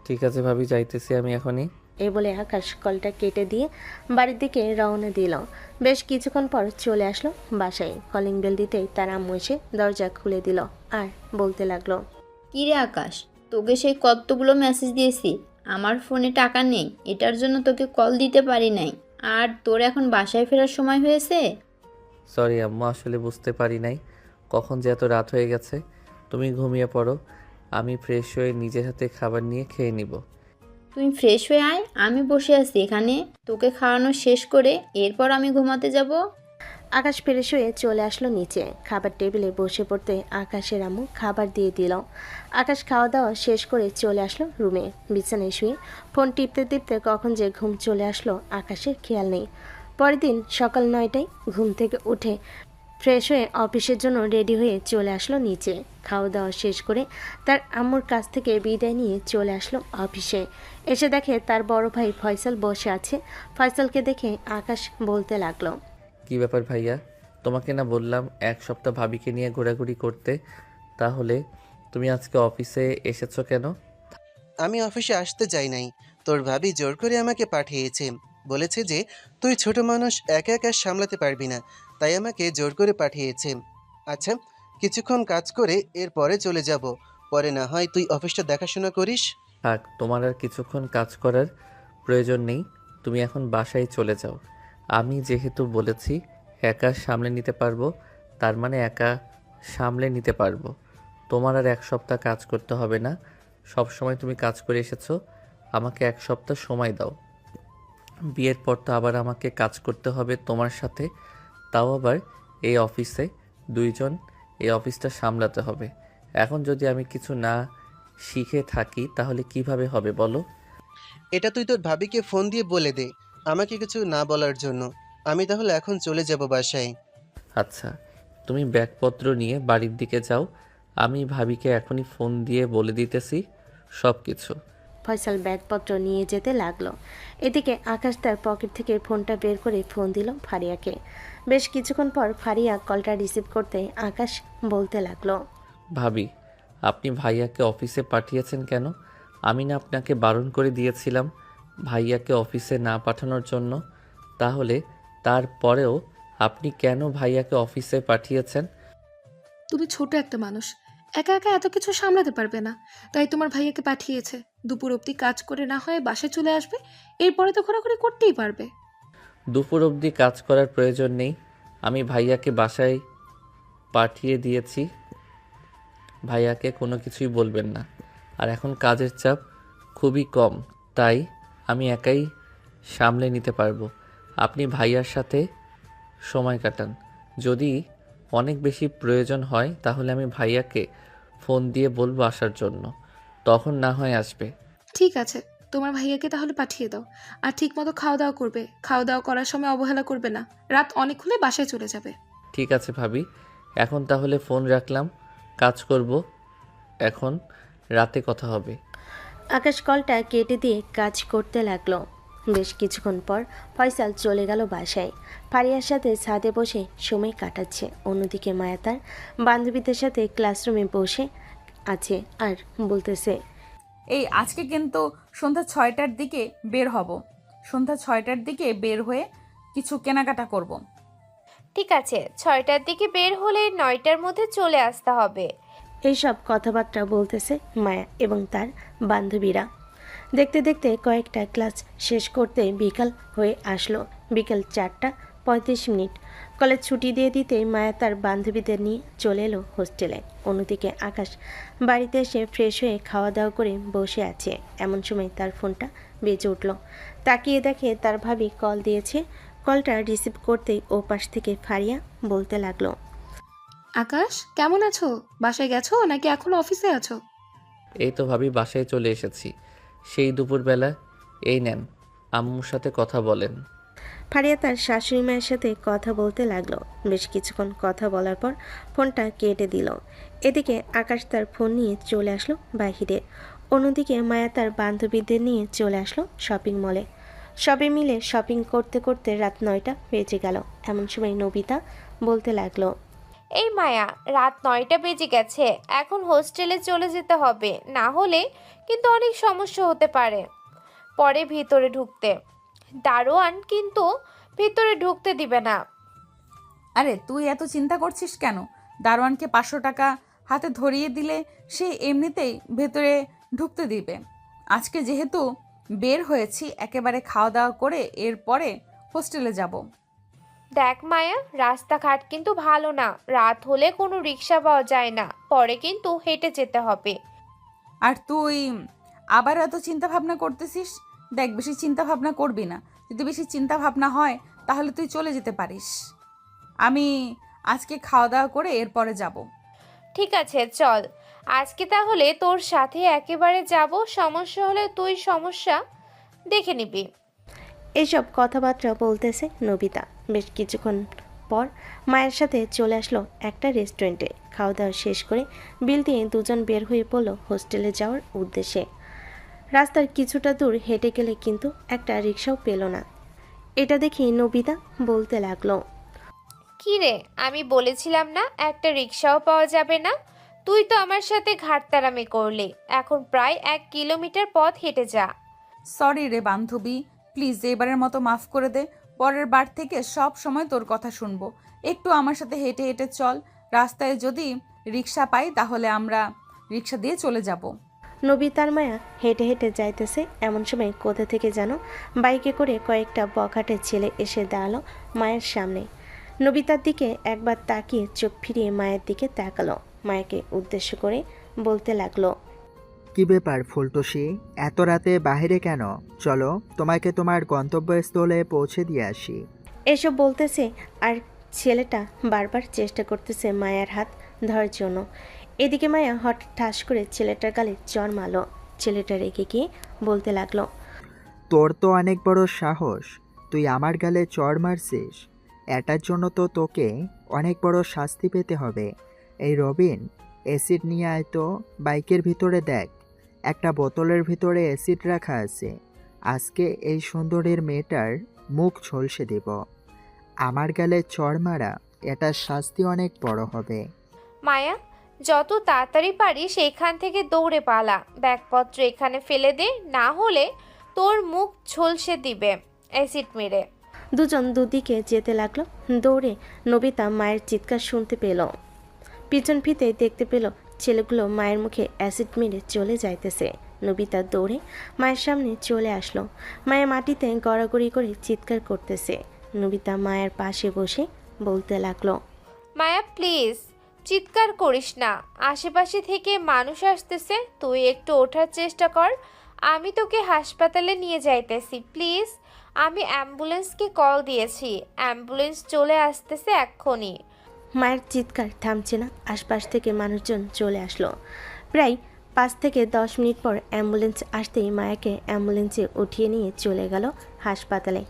ঠিক আছে ভাবি, যাইতেছি আমি এখনই। এই বলে আকাশ কলটা কেটে দিয়ে বাড়ির দিকে রওনা দিল। বেশ কিছুক্ষণ পর চলে আসলো বাসায়। কলিং বেল দিতেই তার আম্মু এসে দরজা খুলে দিল আর বলতে লাগলো, কিরে আকাশ, তোকে সেই কতগুলো মেসেজ দিয়েছি, আমার ফোনে টাকা নেই, এটার জন্য তোকে কল দিতে পারি নাই। আর তোর এখন বাসায় ফেরার সময় হয়েছে। সরি আম্মু, আসলে বুঝতে পারি নাই কখন যে এত রাত হয়ে গেছে। তুমি ঘুমিয়ে পড়ো, আমি ফ্রেশ হয়ে নিজের হাতে খাবার নিয়ে খেয়ে নিব। তুই ফ্রেশ হয়ে আয়, আমি বসে আছি এখানে, তোকে খাওয়ানো শেষ করে এরপর আমি ঘুমাতে যাব। আকাশ ফ্রেশ হয়ে চলে আসলো নিচে। খাবার টেবিলে বসে পড়তে আকাশের আম্মু খাবার দিয়ে দিল। আকাশ খাওয়া দাওয়া শেষ করে চলে আসলো রুমে। বিছানায় শুয়ে ফোন টিপতে টিপতে কখন যে ঘুম চলে আসলো আকাশের খেয়াল নেই। পরের দিন সকাল 9টায় ঘুম থেকে উঠে ফ্রেশ হয়ে অফিসের জন্য রেডি হয়ে চলে আসলো নিচে। খাওয়া দাওয়া শেষ করে তার আম্মুর কাছ থেকে বিদায় নিয়ে চলে আসলো অফিসে। এসে দেখে তার বড় ভাই ফয়সাল বসে আছে। ফয়সালকে দেখে আকাশ বলতে লাগলো, কি ব্যাপার ভাইয়া, তোমাকে না বললাম 1 সপ্তাহ ভাবিকে নিয়ে ঘোরাঘুরি করতে, তাহলে তুমি আজকে অফিসে এসেছো কেন? আমি অফিসে আসতে যাই নাই, তোর ভাবি জোর করে আমাকে পাঠিয়েছে। বলেছে যে তুই ছোট মানুষ, একা একা সামলাতে পারবি না, তাই আমাকে জোর করে পাঠিয়েছে। আচ্ছা, কিছুক্ষণ কাজ করে এরপরে চলে যাব, পরে না হয় তুই অফিসটা দেখাশোনা করিস। থাক, তোমার আর কিছুক্ষণ কাজ করার প্রয়োজন নেই, তুমি এখন বাসায় চলে যাও। আমি যেহেতু বলেছি একা সামলে নিতে পারবো, তার মানে একা সামলে নিতে পারবো। তোমার আর 1 সপ্তাহ কাজ করতে হবে না, সব সময় তুমি কাজ করে এসেছো, আমাকে 1 সপ্তাহ সময় দাও। বিয়ের পর তো আবার আমাকে কাজ করতে হবে তোমার সাথে, তাও আবার এই অফিসে, দুইজন এই অফিসটা সামলাতে হবে। এখন যদি আমি কিছু না শিখে থাকি তাহলে কিভাবে হবে বলো? এটা তুই তোর ভাবিকে ফোন দিয়ে বলে দে আমাকে কিছু না বলার জন্য। আমি তাহলে এখন চলে যাব বাসায়। আচ্ছা, তুমি ব্যাগপত্র নিয়ে বাড়ির দিকে যাও, আমি ভাবিকে এখনই ফোন দিয়ে বলে দিতেছি সব কিছু। ফয়সাল ব্যাগপত্র নিয়ে যেতে লাগলো। এদিকে আকাশ তার পকেট থেকে ফোনটা বের করে ফোন দিল ফারিয়াকে। বেশ কিছুক্ষণ পর ফারিয়া কলটা রিসিভ করতে আকাশ বলতে লাগলো, ভাবি, আপনি ভাইয়াকে অফিসে পাঠিয়েছেন কেন? আমি না আপনাকে বারণ করে দিয়েছিলাম ভাইয়াকে অফিসে না পাঠানোর জন্য? তাহলে তারপরেও আপনি কেন ভাইয়াকে অফিসে পাঠিয়েছেন? তুমি ছোট একটা মানুষ, একা একা এত কিছু সামলাতে পারবে না, তাই তোমার ভাইয়াকে পাঠিয়েছে। দুপুর অবধি কাজ করে না হয় বাসায় চলে আসবে, এরপরে তো ঘোরাঘুরি করতেই পারবে। দুপুর অবধি কাজ করার প্রয়োজন নেই, আমি ভাইয়াকে বাসায় পাঠিয়ে দিয়েছি, ভাইয়াকে কোনো কিছুই বলবেন না। আর এখন কাজের চাপ খুবই কম, তাই আমি একাই সামলে নিতে পারবো। আপনি ভাইয়ার সাথে সময় কাটান, যদি অনেক বেশি প্রয়োজন হয় তাহলে আমি ভাইয়াকে ফোন দিয়ে বলবো আসার জন্য, তখন না হয় আসবে। ঠিক আছে, তোমার ভাইয়াকে তাহলে পাঠিয়ে দাও। আর ঠিক মতো খাওয়া দাওয়া করবে, খাওয়া দাওয়া করার সময় অবহেলা করবে না, রাত অনেক হলে বাসায় চলে যাবে। ঠিক আছে ভাবি, এখন তাহলে ফোন রাখলাম, কাজ করব, এখন রাতে কথা হবে। আকাশ কলটা কেটে দিয়ে কাজ করতে লাগলো। বেশ কিছুক্ষণ পর ফয়সাল চলে গেল বাসায়। ফারিয়ার সাথে ছাদে বসে সময় কাটাচ্ছে। অন্যদিকে মায়া তার বান্ধবীদের সাথে ক্লাসরুমে বসে আছে আর বলতেছে, এই আজকে কিন্তু সন্ধ্যা 6টার দিকে বের হব, সন্ধ্যা 6টার দিকে বের হয়ে কিছু কেনাকাটা করব। ঠিক আছে, 6টার দিকে বের হলে 9টার মধ্যে চলে আসতে হবে। এইসব কথাবার্তা বলতেছে মায়া এবং তার বান্ধবীরা। দেখতে দেখতে কয়েকটা ক্লাস শেষ করতে বিকাল হয়ে আসলো। বিকাল 4:35। কলেজ ছুটি দিয়ে দিতে মায়া তার বান্ধবীদের নিয়ে চলে এলো হোস্টেলে। অন্যদিকে আকাশ বাড়িতে এসে ফ্রেশ হয়ে খাওয়া দাওয়া করে বসে আছে। এমন সময় তার ফোনটা বেজে উঠল। তাকিয়ে দেখে তার ভাবি কল দিয়েছে। কলটা রিসিভ করতেই ও পাশ থেকে ফারিয়া বলতে লাগলো, আকাশ, কেমন আছো? বাসায় গেছো নাকি এখনো অফিসে আছো? এই তো ভাবি বাসায় চলে এসেছি, সেই দুপুরবেলা। এই নেন, আম্মুর সাথে কথা বলেন। ফারিয়া তার শাশুড়ি মায়ের সাথে কথা বলতে লাগলো। বেশ কিছুক্ষণ কথা বলার পর ফোনটা কেটে দিল। এদিকে আকাশ তার ফোন নিয়ে চলে আসলো বাহিরে। অন্যদিকে মায়া তার বান্ধবীদের নিয়ে চলে আসলো শপিং মলে। সবাই মিলে শপিং করতে করতে রাত 9টা বেজে গেল। এমন সময় নবিতা বলতে লাগলো, এই মায়া, রাত 9টা বেজে গেছে, এখন হোস্টেলে চলে যেতে হবে, না হলে কিন্তু অনেক সমস্যা হতে পারে পরে ভিতরে ঢুকতে। দারোয়ান কিন্তু ভিতরে ঢুকতে দিবে না। আরে তুই এত চিন্তা করছিস কেন? দারোয়ানকে 500 টাকা হাতে ধরিয়ে দিলে সে এমনিতেই ভেতরে ঢুকতে দিবে। আজকে যেহেতু বের হয়েছি, একেবারে খাওয়া দাওয়া করে এরপরে হোস্টেলে যাব। দেখ মায়া, রাস্তাঘাট কিন্তু ভালো না, রাত হলে কোনো রিক্সা পাওয়া যায় না, পরে কিন্তু হেঁটে যেতে হবে। আর তুই আবার এত চিন্তা ভাবনা করতেছিস? দেখ, বেশি চিন্তা ভাবনা করবি না। যদি বেশি চিন্তা ভাবনা হয় তাহলে তুই চলে যেতে পারিস। আমি আজকে খাওয়া দাওয়া করে এরপরে যাব। ঠিক আছে চল, আজকে তাহলে তোর সাথে একেবারে যাব, সমস্যা হলে তুই সমস্যা দেখে নিবি। এইসব কথাবার্তা বলতেছে নবিতা। বেশ কিছুক্ষণ পর মায়ের সাথে চলে আসলো একটা রেস্টুরেন্টে। খাওয়া দাওয়া শেষ করে বিল দিয়ে দুজন বের হয়ে পড়লো হোস্টেলে যাওয়ার উদ্দেশ্যে। রাস্তার কিছুটা দূর হেঁটে গেলে কিন্তু একটা রিক্সাও পেল না। এটা দেখে নবিতা বলতে লাগলো, কি রে, আমি বলেছিলাম না একটা রিক্সাও পাওয়া যাবে না? তুই তো আমার সাথে ঘাটতারামি করলি, এখন প্রায় 1 কিলোমিটার পথ হেঁটে যা। সরি রে বান্ধবী, প্লিজ এবারের মতো মাফ করে দে। পরের বার থেকে সব সময় তোর কথা শুনবো। একটু আমার সাথে হেঁটে হেঁটে চল, রাস্তায় যদি রিক্সা পাই তাহলে আমরা রিক্সা দিয়ে চলে যাব। নবিতার মায়া হেঁটে হেঁটে যাইতেছে, এমন সময় কোথা থেকে যেন বাইকে করে কয়েকটা বখাটে ছেলে এসে দাঁড়ালো মায়ের সামনে। নবিতার দিকে একবার তাকিয়ে চোখ ফিরিয়ে মায়ের দিকে তাকালো, মায়াকে উদ্দেশ্য করে বলতে লাগলো, কি ব্যাপার ফুলটুসি, এত রাতে বাইরে কেন? চলো তোমাকে তোমার গন্তব্যস্থলে পৌঁছে দিয়ে আসি। এসব বলতেছে আর ছেলেটা বারবার চেষ্টা করতেছে মায়ার হাত ধরার জন্য। এদিকে মায়া হঠাৎ ঠাস করে ছেলেটার গালে চড় মারলো। ছেলেটা রেগে গিয়ে বলতে লাগলো, তোর তো অনেক বড় সাহস, তুই আমার গালে চড় মারছিস। এটার জন্য তো তোকে অনেক বড় শাস্তি পেতে হবে। এই রবিন, অ্যাসিড নিয়ে আয় তো, বাইকের ভিতরে দেখ, একটা বোতলের ভিতরে অ্যাসিড রাখা আছে। আজকে এই সুন্দরীর মেয়েটার মুখ ঝলসে দেব। আমার গালে চড় মারা, এটার শাস্তি অনেক বড় হবে। মায়া, যত তাড়াতাড়ি পারিস এখান থেকে দৌড়ে পালা, ব্যাগপত্র এখানে ফেলে দে, না হলে তোর মুখ ঝলসে দিবে অ্যাসিড মেরে। দুজন দুদিকে যেতে লাগলো। দৌড়ে নবিতা মায়ের চিৎকার শুনতে পেল। পিছন ফিতে দেখতে পেল ছেলেগুলো মায়ের মুখে অ্যাসিড মেরে চলে যাইতেছে। নবিতা দৌড়ে মায়ের সামনে চলে আসলো। মায়ের মাটিতে গড়াগড়ি করে চিৎকার করতেছে। নবিতা মায়ের পাশে বসে বলতে লাগলো, মায়া প্লিজ চিৎকার করিস না, আশেপাশে থেকে মানুষ আসতেছে, তুই একটু ওঠার চেষ্টা কর, আমি তোকে হাসপাতালে নিয়ে যাইতেছি প্লিজ। আমি অ্যাম্বুলেন্সকে কল দিয়েছি, অ্যাম্বুলেন্স চলে আসতেছে এক্ষুনি। মায়ের চিৎকার থামছে না, আশপাশ থেকে মানুষজন চলে আসলো। প্রায় 5 থেকে 10 মিনিট পর অ্যাম্বুলেন্স আসতেই মায়াকে অ্যাম্বুলেন্সে উঠিয়ে নিয়ে চলে গেল হাসপাতালে।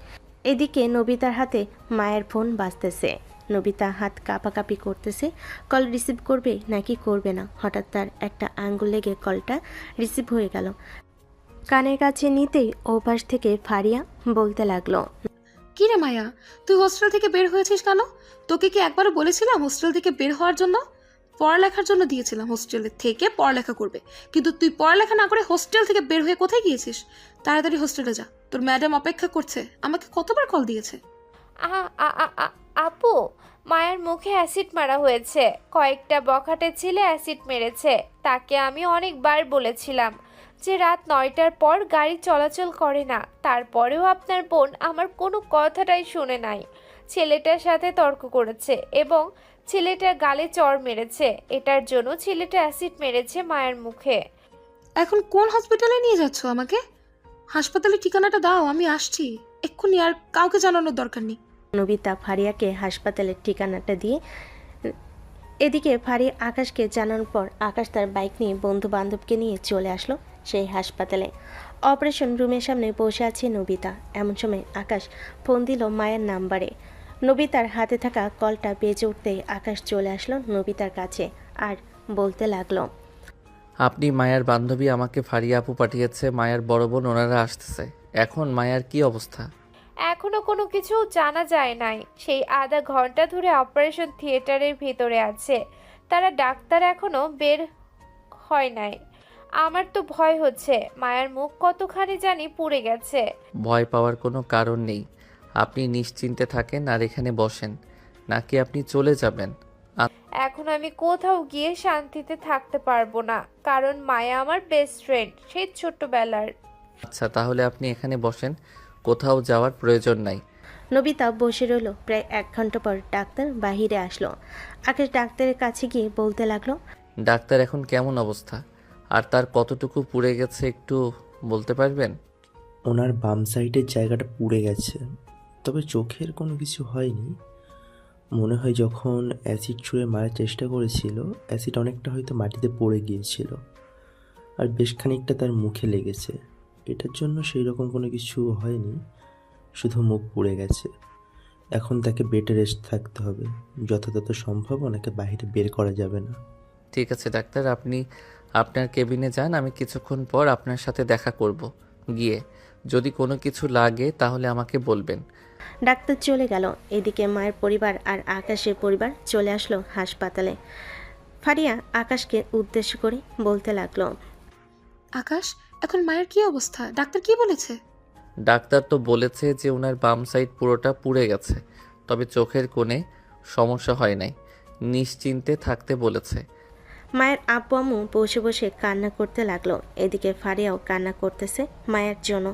এদিকে নবিতার হাতে মায়ের ফোন বাজতেছে। নবিতা হাত কাঁপাকাঁপি করতেছে, কল রিসিভ করবে নাকি করবে না। হঠাৎ তার একটা আঙ্গুল লেগে কলটা রিসিভ হয়ে গেল। কানের কাছে নিতেই ওপাশ থেকে ফারিয়া বলতে লাগলো, কি রে মায়া, তুই হোস্টেল থেকে বের হয়েছিস কেন? তোকে কি একবারও বলেছিলাম হোস্টেল থেকে বের হওয়ার জন্য? পড়ালেখার জন্য দিয়েছিলাম হোস্টেলে থেকে পড়ালেখা করবে, কিন্তু তুই পড়ালেখা না করে হোস্টেল থেকে বের হয়ে কোথায় গিয়েছিস? তাড়াতাড়ি হোস্টেলে যা, তোর ম্যাডাম অপেক্ষা করছে। আমাকে কতবার কল দিয়েছে। আপু, মায়ের মুখে অ্যাসিড মারা হয়েছে, কয়েকটা বখাটে ছেলে অ্যাসিড মেরেছে। তাকে আমি অনেকবার বলেছিলাম যে রাত 9টার পর গাড়ি চলাচল করে না, তারপরেও আপনার বোন আমার কোনো কথাটাই শুনে নাই। ছেলেটার সাথে তর্ক করেছে এবং ছেলেটার গালে চড় মেরেছে, এটার জন্য ছেলেটা অ্যাসিড মেরেছে মায়ের মুখে। এখন কোন হসপিটালে নিয়ে যাচ্ছ আমাকে? হাসপাতালের ঠিকানাটা দাও, আমি আসছি এক্ষুনি, আর কাউকে জানানোর দরকার নেই। নবিতা ফারিয়াকে হাসপাতালের ঠিকানাটা দিয়ে এদিকে ফারিয়া আকাশকে জানানোর পর আকাশ তার বাইক নিয়ে বন্ধু বান্ধবকে নিয়ে চলে আসলো সেই হাসপাতালে। অপারেশন রুমের সামনে বসে আছে নবিতা। এমন সময় আকাশ ফোন দিল মায়ের নাম্বারে। নবিতার হাতে থাকা কলটা বেজে উঠতেই আকাশ চলে আসলো নবিতার কাছে আর বলতে লাগলো, আপনি মায়ার বান্ধবী আমাকে ফারিয়া আপু পাঠিয়েছে, মায়ার বড় বোন ওনারা আসতেছে। এখন মায়ার কি অবস্থা? এখনো কোনো কিছু জানা যায় নাই, সেই আধা ঘন্টা ধরে অপারেশন থিয়েটারের ভিতরে আছে, তারা ডাক্তার এখনো বের হয় নাই। আমার তো ভয় হচ্ছে, মায়ের মুখ কতখানি জানি পুড়ে গেছে। ভয় পাওয়ার কোনো কারণ নেই, আপনি নিশ্চিন্তে থাকেন আর এখানে বসেন, নাকি আপনি চলে যাবেন? এখন আমি কোথাও গিয়ে শান্তিতে থাকতে পারবো না, কারণ মায়া আমার বেস্ট ফ্রেন্ড সেই ছোট্টবেলার। আচ্ছা, তাহলে আপনি এখানে বসেন, কোথাও যাওয়ার প্রয়োজন নাই। নবিতা বসে রইল। প্রায় 1 ঘন্টা পর ডাক্তার বাহিরে আসলো। আকাশ ডাক্তারের কাছে গিয়ে বলতে লাগলো, ডাক্তার এখন কেমন অবস্থা আর তার কতটুকু পুড়ে গেছে একটু বলতে পারবেন? ওনার বাম সাইডের জায়গাটা পুড়ে গেছে, তবে চোখের কোনো কিছু হয়নি। মনে হয় যখন অ্যাসিড ছুঁড়ে মারার চেষ্টা করেছিল, অ্যাসিড অনেকটা হয়তো মাটিতে পড়ে গিয়েছিল আর বেশ খানিকটা তার মুখে লেগেছে। এটার জন্য সেই রকম কোনো কিছু হয়নি, শুধু মুখ পুড়ে গেছে। এখন তাকে বেডে রেস্ট থাকতে হবে, যথাযথ সম্ভব ওনাকে বাইরে বের করা যাবে না। ঠিক আছে ডাক্তার, আপনি আপনার কেবিনে যান, আমি কিছুক্ষণ পর আপনার সাথে দেখা করব। গিয়ে যদি কোনো কিছু লাগে তাহলে আমাকে বলবেন। ডাক্তার চলে গেল। এদিকে মায়ের পরিবার আর আকাশের পরিবার চলে আসলো হাসপাতালে। ফারিয়া আকাশকে উদ্দেশ্য করে বলতে লাগলো, আকাশ, এখন মায়ের কি অবস্থা? ডাক্তার কি বলেছে? ডাক্তার তো বলেছে যে ওনার বাম সাইড পুরোটা পুড়ে গেছে, তবে চোখের কোণে সমস্যা হয় নাই, নিশ্চিন্তে থাকতে বলেছে। মায়ের আব্বু আম্মু বসে বসে কান্না করতে লাগলো। এদিকে ফারিয়াও কান্না করতেছে মায়ের জন্য।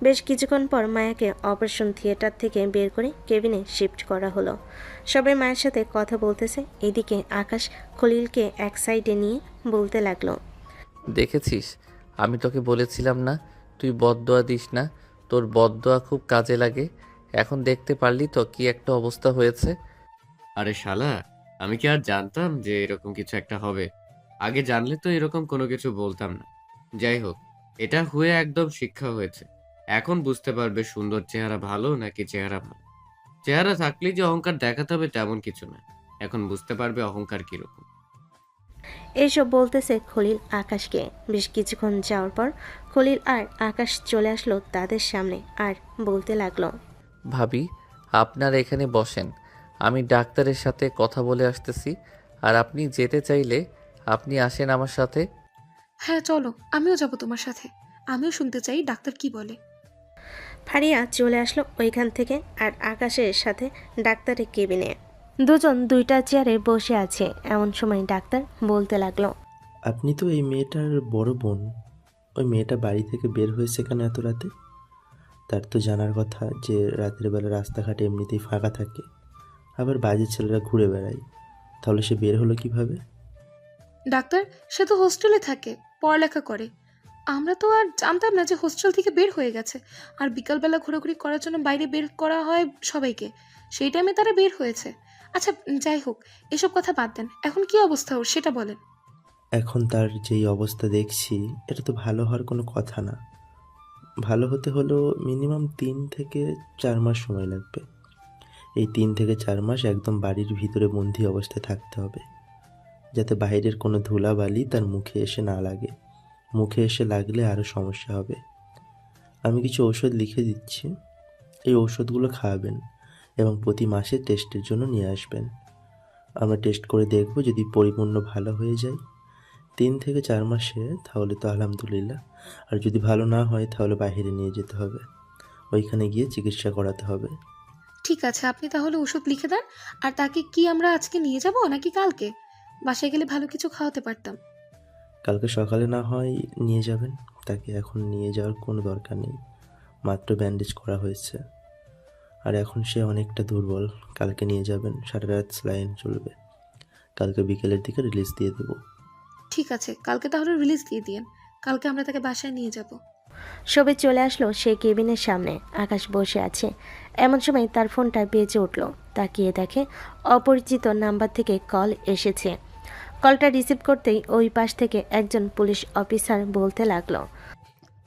বেশ কিছুক্ষণ পর মায়াকে অপারেশন থিয়েটার থেকে বের করে কেবিনে শিফট করা হলো। সবাই মায়ের সাথে কথা বলতেছে। এদিকে আকাশ খলিলকে এক সাইডে নিয়ে বলতে লাগলো, দেখেছিস, আমি তোকে বলেছিলাম না তুই বদদোয়া দিস না, তোর বদদোয়া খুব কাজে লাগে। এখন দেখতে পারলি তো কি একটা অবস্থা হয়েছে। আরে শালা, আমি কি আর জানতাম যে এরকম কিছু একটা হবে? আগে জানলে তো এরকম কোনো কিছু বলতাম না। যাই হোক, এটা হয়ে একদম শিক্ষা হয়েছে। এখন বুঝতে পারবে সুন্দর চেহারা ভালো নাকি চেহারা ভালো। চেহারা থাকলেই যে অহংকার দেখাতে হবে তেমন কিছু না। এখন বুঝতে পারবে অহংকার কিরকম। এইসব বলতেছে খলিল আকাশকে। বেশ কিছুক্ষণ যাওয়ার পর খলিল আর আকাশ চলে আসলো তাদের সামনে আর বলতে লাগলো, ভাবি, আপনারা এখানে বসেন, আমি ডাক্তারের সাথে কথা বলে আসতেছি। আর আপনি যেতে চাইলে আপনি আসেন আমার সাথে। হ্যাঁ চলো, আমিও যাব তোমার সাথে। আমিও শুনতে চাই ডাক্তার কি বলে। ফারিয়া চলে আসলো ওইখান থেকে আর আকাশের সাথে ডাক্তারের কেবিনে। দুজন দুইটা চেয়ারে বসে আছে। এমন সময় ডাক্তার বলতে লাগলো, আপনি তো এই মেয়েটার বড় বোন। ওই মেয়েটা বাড়ি থেকে বের হয়েছে কেন এত রাতে? তার তো জানার কথা যে রাতের বেলা রাস্তাঘাটে এমনিতেই ফাঁকা থাকে, আবার বাজে ছেলেরা ঘুরে বেড়ায়। তাহলে সে বের হলো কিভাবে? ডাক্তার, সে তো হোস্টেলে থাকে, পড়ালেখা করে। আমরা তো আর জানতাম না যে হোস্টেল থেকে বের হয়ে গেছে। আর বিকালবেলা ঘোরাঘুরি করার জন্য বাইরে বের করা হয় সবাইকে, সেই টাইমে তারা বের হয়েছে। আচ্ছা যাই হোক, এসব কথা বাদ দেন, এখন কি অবস্থা ওর সেটা বলেন। এখন তার যেই অবস্থা দেখছি, এটা তো ভালো হওয়ার কোনো কথা না। ভালো হতে হলেও মিনিমাম 3 থেকে 4 মাস সময় লাগবে। এই 3 থেকে 4 মাস একদম বাড়ির ভিতরে বন্দি অবস্থায় থাকতে হবে, যাতে বাইরের কোনো ধুলাবালি তার মুখে এসে না লাগে। মুখে এসে লাগলে আরও সমস্যা হবে। আমি কিছু ঔষধ লিখে দিচ্ছি, এই ঔষধগুলো খাওয়াবেন এবং প্রতি মাসে টেস্টের জন্য নিয়ে আসবেন। আমরা টেস্ট করে দেখব, যদি পরিপূর্ণ ভালো হয়ে যায় 3 থেকে 4 মাসে, তাহলে তো আলহামদুলিল্লাহ। আর যদি ভালো না হয় তাহলে বাইরে নিয়ে যেতে হবে, ওইখানে গিয়ে চিকিৎসা করাতে হবে। ঠিক আছে, আপনি তাহলে ওষুধ লিখে দেন। আর তাকে কি আমরা আজকে নিয়ে যাব নাকি কালকে? বাসায় গেলে ভালো কিছু খাওয়াতে পারতাম। কালকে সকালে না হয় নিয়ে যাবেন। তাকে এখন নিয়ে যাওয়ার কোনো দরকার নেই, মাত্র ব্যান্ডেজ করা হয়েছে। আর এখন সে অনেকটা দুর্বল। কালকে নিয়ে যাবেন, সারা রাত স্যালাইন চলবে। কালকে বিকেলের দিকে রিলিজ দিয়ে দেবো। ঠিক আছে, কালকে তাহলে রিলিজ দিয়ে দিয়েন। কালকে আমরা তাকে বাসায় নিয়ে যাব। সবে চলে আসলো সেই কেবিনের সামনে। আকাশ বসে আছে। এমন সময় তার ফোনটা বেজে উঠল। তাকিয়ে দেখে অপরিচিত নাম্বার থেকে কল এসেছে। কলটা রিসিভ করতেই ওই পাশ থেকে একজন পুলিশ অফিসার বলতে লাগলো,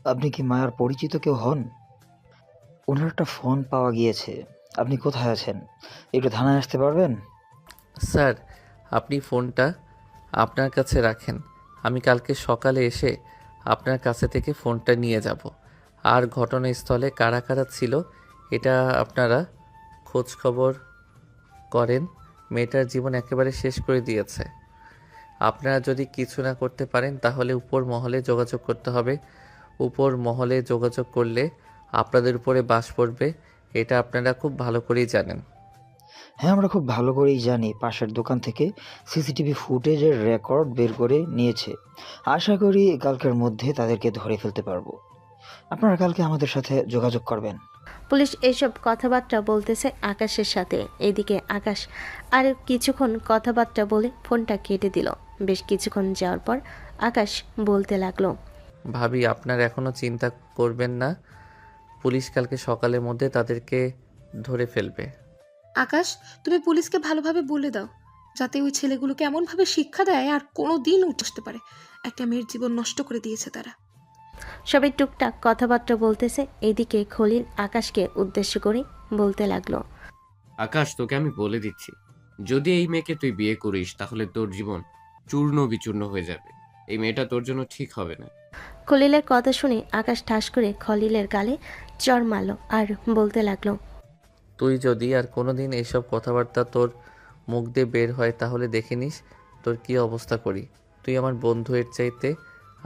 আপনি কি মায়ার পরিচিত কেউ হন? ওনার একটা ফোন পাওয়া গিয়েছে। আপনি কোথায় আছেন? একটু থানায় আসতে পারবেন? স্যার, আপনি ফোনটা আপনার কাছে রাখেন, আমি কালকে সকালে এসে আপনার কাছে থেকে ফোনটা নিয়ে যাব। আর ঘটনাস্থলে কারা কারা ছিল এটা আপনারা খোঁজ খবর করেন। মেয়েটার জীবন একেবারে শেষ করে দিয়েছে। আপনারা যদি কিছু না করতে পারেন তাহলে উপর মহলে যোগাযোগ করতে হবে। উপর মহলে যোগাযোগ করলে আপনাদের উপরে বাস পড়বে, এটা আপনারা খুব ভালো করেই জানেন। হ্যাঁ, আমরা খুব ভালো করেই জানি। পাশের দোকান থেকে সিসিটিভি ফুটেজের রেকর্ড বের করে নিয়েছে। আশা করি কালকের মধ্যে তাদেরকে ধরে ফেলতে পারবো। আপনারা কালকে আমাদের সাথে যোগাযোগ করবেন। পুলিশ এইসব কথাবার্তা বলতেছে আকাশের সাথে। এদিকে আকাশ আর কিছুক্ষণ কথাবার্তা বলে ফোনটা কেটে দিল। বেশ কিছুক্ষণ যাওয়ার পর আকাশ বলতে লাগলো, ভাবি, আপনারা এখনও চিন্তা করবেন না, পুলিশ কালকে সকালের মধ্যে তাদেরকে ধরে ফেলবে। আকাশ, তুমি পুলিশকে ভালোভাবে বলে দাও যাতে ওই ছেলেগুলোকে এমনভাবে শিক্ষা দেয় আর কোনো দিন উঠে আসতে পারে। একটা মেয়ের জীবন নষ্ট করে দিয়েছে তারা। সবাই টুকটাক কথাবার্তা বলতেছে। এদিকে খলিল আকাশকে উদ্দেশ্য করে বলতে লাগলো, আকাশ, তোকে আমি বলে দিচ্ছি, যদি এই মেয়েকে তুই বিয়ে করিস তাহলে তোর জীবন চূর্ণ বিচূর্ণ হয়ে যাবে। এই মেয়েটা তোর জন্য ঠিক হবে না। খলিলের কথা শুনে আকাশ ঠাস করে খলিলের গালে চড় মারল আর বলতে লাগলো, তুই যদি আর কোনো দিন এইসব কথাবার্তা তোর মুখ দিয়ে বের হয় তাহলে দেখে নিস তোর কী অবস্থা করি। তুই আমার বন্ধু, এর চাইতে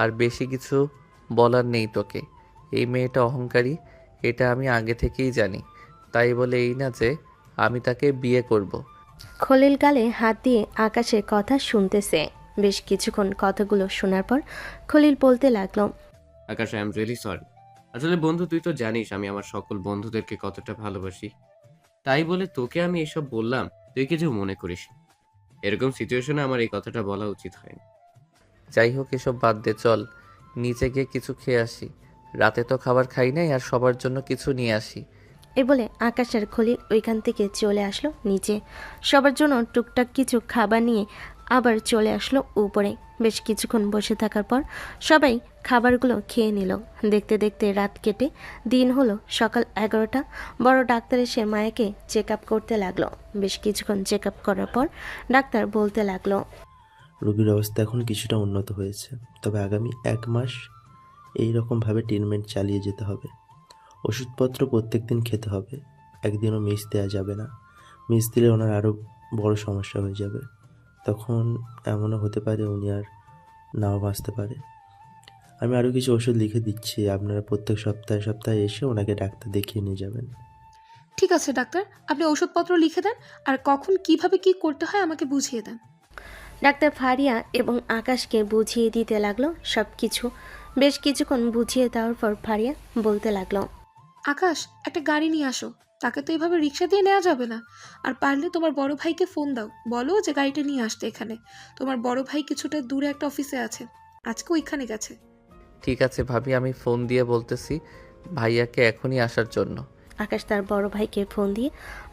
আর বেশি কিছু বলার নেই তোকে। এই মেয়েটা অহংকারী, এটা আমি আগে থেকেই জানি। তাই বলে এই না যে আমি তাকে বিয়ে করব। খলিল গালে হাত দিয়ে আকাশের কথা শুনতেছে। বেশ কিছুক্ষণ কথাগুলো শোনার পর খলিল বলতে লাগলো, আকাশ, আই এম রিয়েলি সরি। আসলে বন্ধু, তুই তো জানিস আমি আমার সকল বন্ধুদেরকে কতটা ভালোবাসি। তাই বলে তোকে আমি এসব বললাম, তুই কিছু মনে করিস না। এরকম সিচুয়েশনে আমার এই কথাটা বলা উচিত হয়নি। যাই হোক, এসব বাদ দে, চল নিচে গিয়ে কিছু খেয়ে আসি। রাতে তো খাবার খাই নাই, আর সবার জন্য কিছু নিয়ে আসি। এ বলে আকাশ আর খলিল ওইখান থেকে চলে আসলো নিচে। সবার জন্য টুকটাক কিছু খাবার নিয়ে আবার চলে আসলো উপরে। বেশ কিছুক্ষণ বসে থাকার পর সবাই খাবারগুলো খেয়ে নিল। দেখতে দেখতে রাত কেটে দিন হলো সকাল 11টা। বড় ডাক্তার এসে মায়াকে চেক আপ করতে লাগলো। বেশ কিছুক্ষণ চেক আপ করার পর ডাক্তার বলতে লাগলো, রোগীর অবস্থা এখন কিছুটা উন্নত হয়েছে, তবে আগামী 1 মাস এই রকমভাবে ট্রিটমেন্ট চালিয়ে যেতে হবে। ওষুধপত্র প্রত্যেক দিন খেতে হবে, একদিনও মিস দেওয়া যাবে না। মিস দিলে ওনার আরও বড় সমস্যা হয়ে যাবে। তখন এমনও হতে পারে উনি আর নাও বাঁচতে পারে। আমি আরও কিছু ওষুধ লিখে দিচ্ছি, আপনারা প্রত্যেক সপ্তাহে সপ্তাহে এসে ওনাকে ডাক্তার দেখিয়ে নিয়ে যাবেন। ঠিক আছে ডাক্তার, আপনি ওষুধপত্র লিখে দেন আর কখন কিভাবে কি করতে হয় আমাকে বুঝিয়ে দেন। ডাক্তার ফারিয়া এবং আকাশকে বুঝিয়ে দিতে লাগলো সব কিছু। বেশ কিছুক্ষণ বুঝিয়ে দেওয়ার পর ফারিয়া বলতে লাগলো, আকাশ, একটা গাড়ি নিয়ে আসো। তাকে তো এইভাবে রিক্সা দিয়ে নেওয়া যাবে না। আর পারলে তোমার বড় ভাইকে ফোন দাও, বলো যে গাড়িটা নিয়ে আসতে এখানে। তোমার বড় ভাই কিছুটা দূরে একটা অফিসে আছে, আজকে ওইখানে গেছে। ঠিক আছে ভাবি, আমি ফোন দিয়ে বলতেছি ভাইয়াকে এখনই আসার জন্য। আকাশ তার বড় ভাইকে ফোন দিয়ে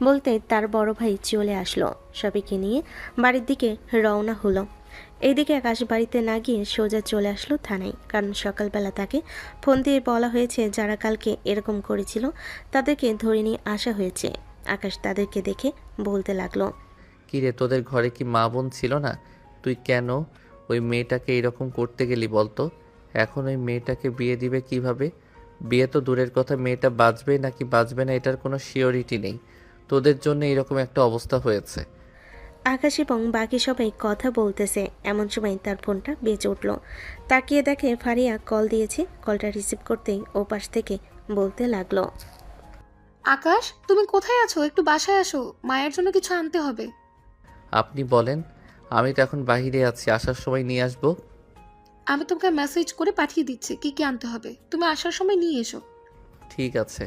বলতে তার বড় ভাই চলে আসলো। সবাইকে নিয়ে বাড়ির দিকে রওনা হলো। এইদিকে আকাশ বাড়িতে না গিয়ে সোজা চলে আসলো থানায়, কারণ সকালবেলা তাকে ফোন দিয়ে বলা হয়েছে যারা কালকে এরকম করেছিল তাদেরকে ধরে নিয়ে আসা হয়েছে। আকাশ তাদেরকে দেখে বলতে লাগলো, কিরে, তোদের ঘরে কি মা বোন ছিল না? তুই কেন ওই মেয়েটাকে এরকম করতে গেলি বলতো? এখন ওই মেয়েটাকে বিয়ে দিবে কিভাবে? বিয়ে তো দূরের কথা, মেয়েটা বাঁচবে নাকি বাঁচবে না এটার কোনো শিওরিটি নেই। তোদের জন্য এরকম একটা অবস্থা হয়েছে। আকাশ এবং বাকি সবাই কথা বলতেছে, এমন সময় তার ফোনটা বেজে উঠল। তাকিয়ে দেখে ফারিয়া কল দিয়েছে। কলটা রিসিভ করতেই ওপাশ থেকে বলতে লাগলো, আকাশ, তুমি কোথায় আছো? একটু বাসায় আসো, মায়ের জন্য কিছু আনতে হবে। আপনি বলেন, আমি তো এখন বাইরে আছি, আসার সময় নিয়ে আসবো। আমি তোমাকে মেসেজ করে পাঠিয়ে দিচ্ছি কি কি আনতে হবে, তুমি আসার সময় নিয়ে এসো। ঠিক আছে,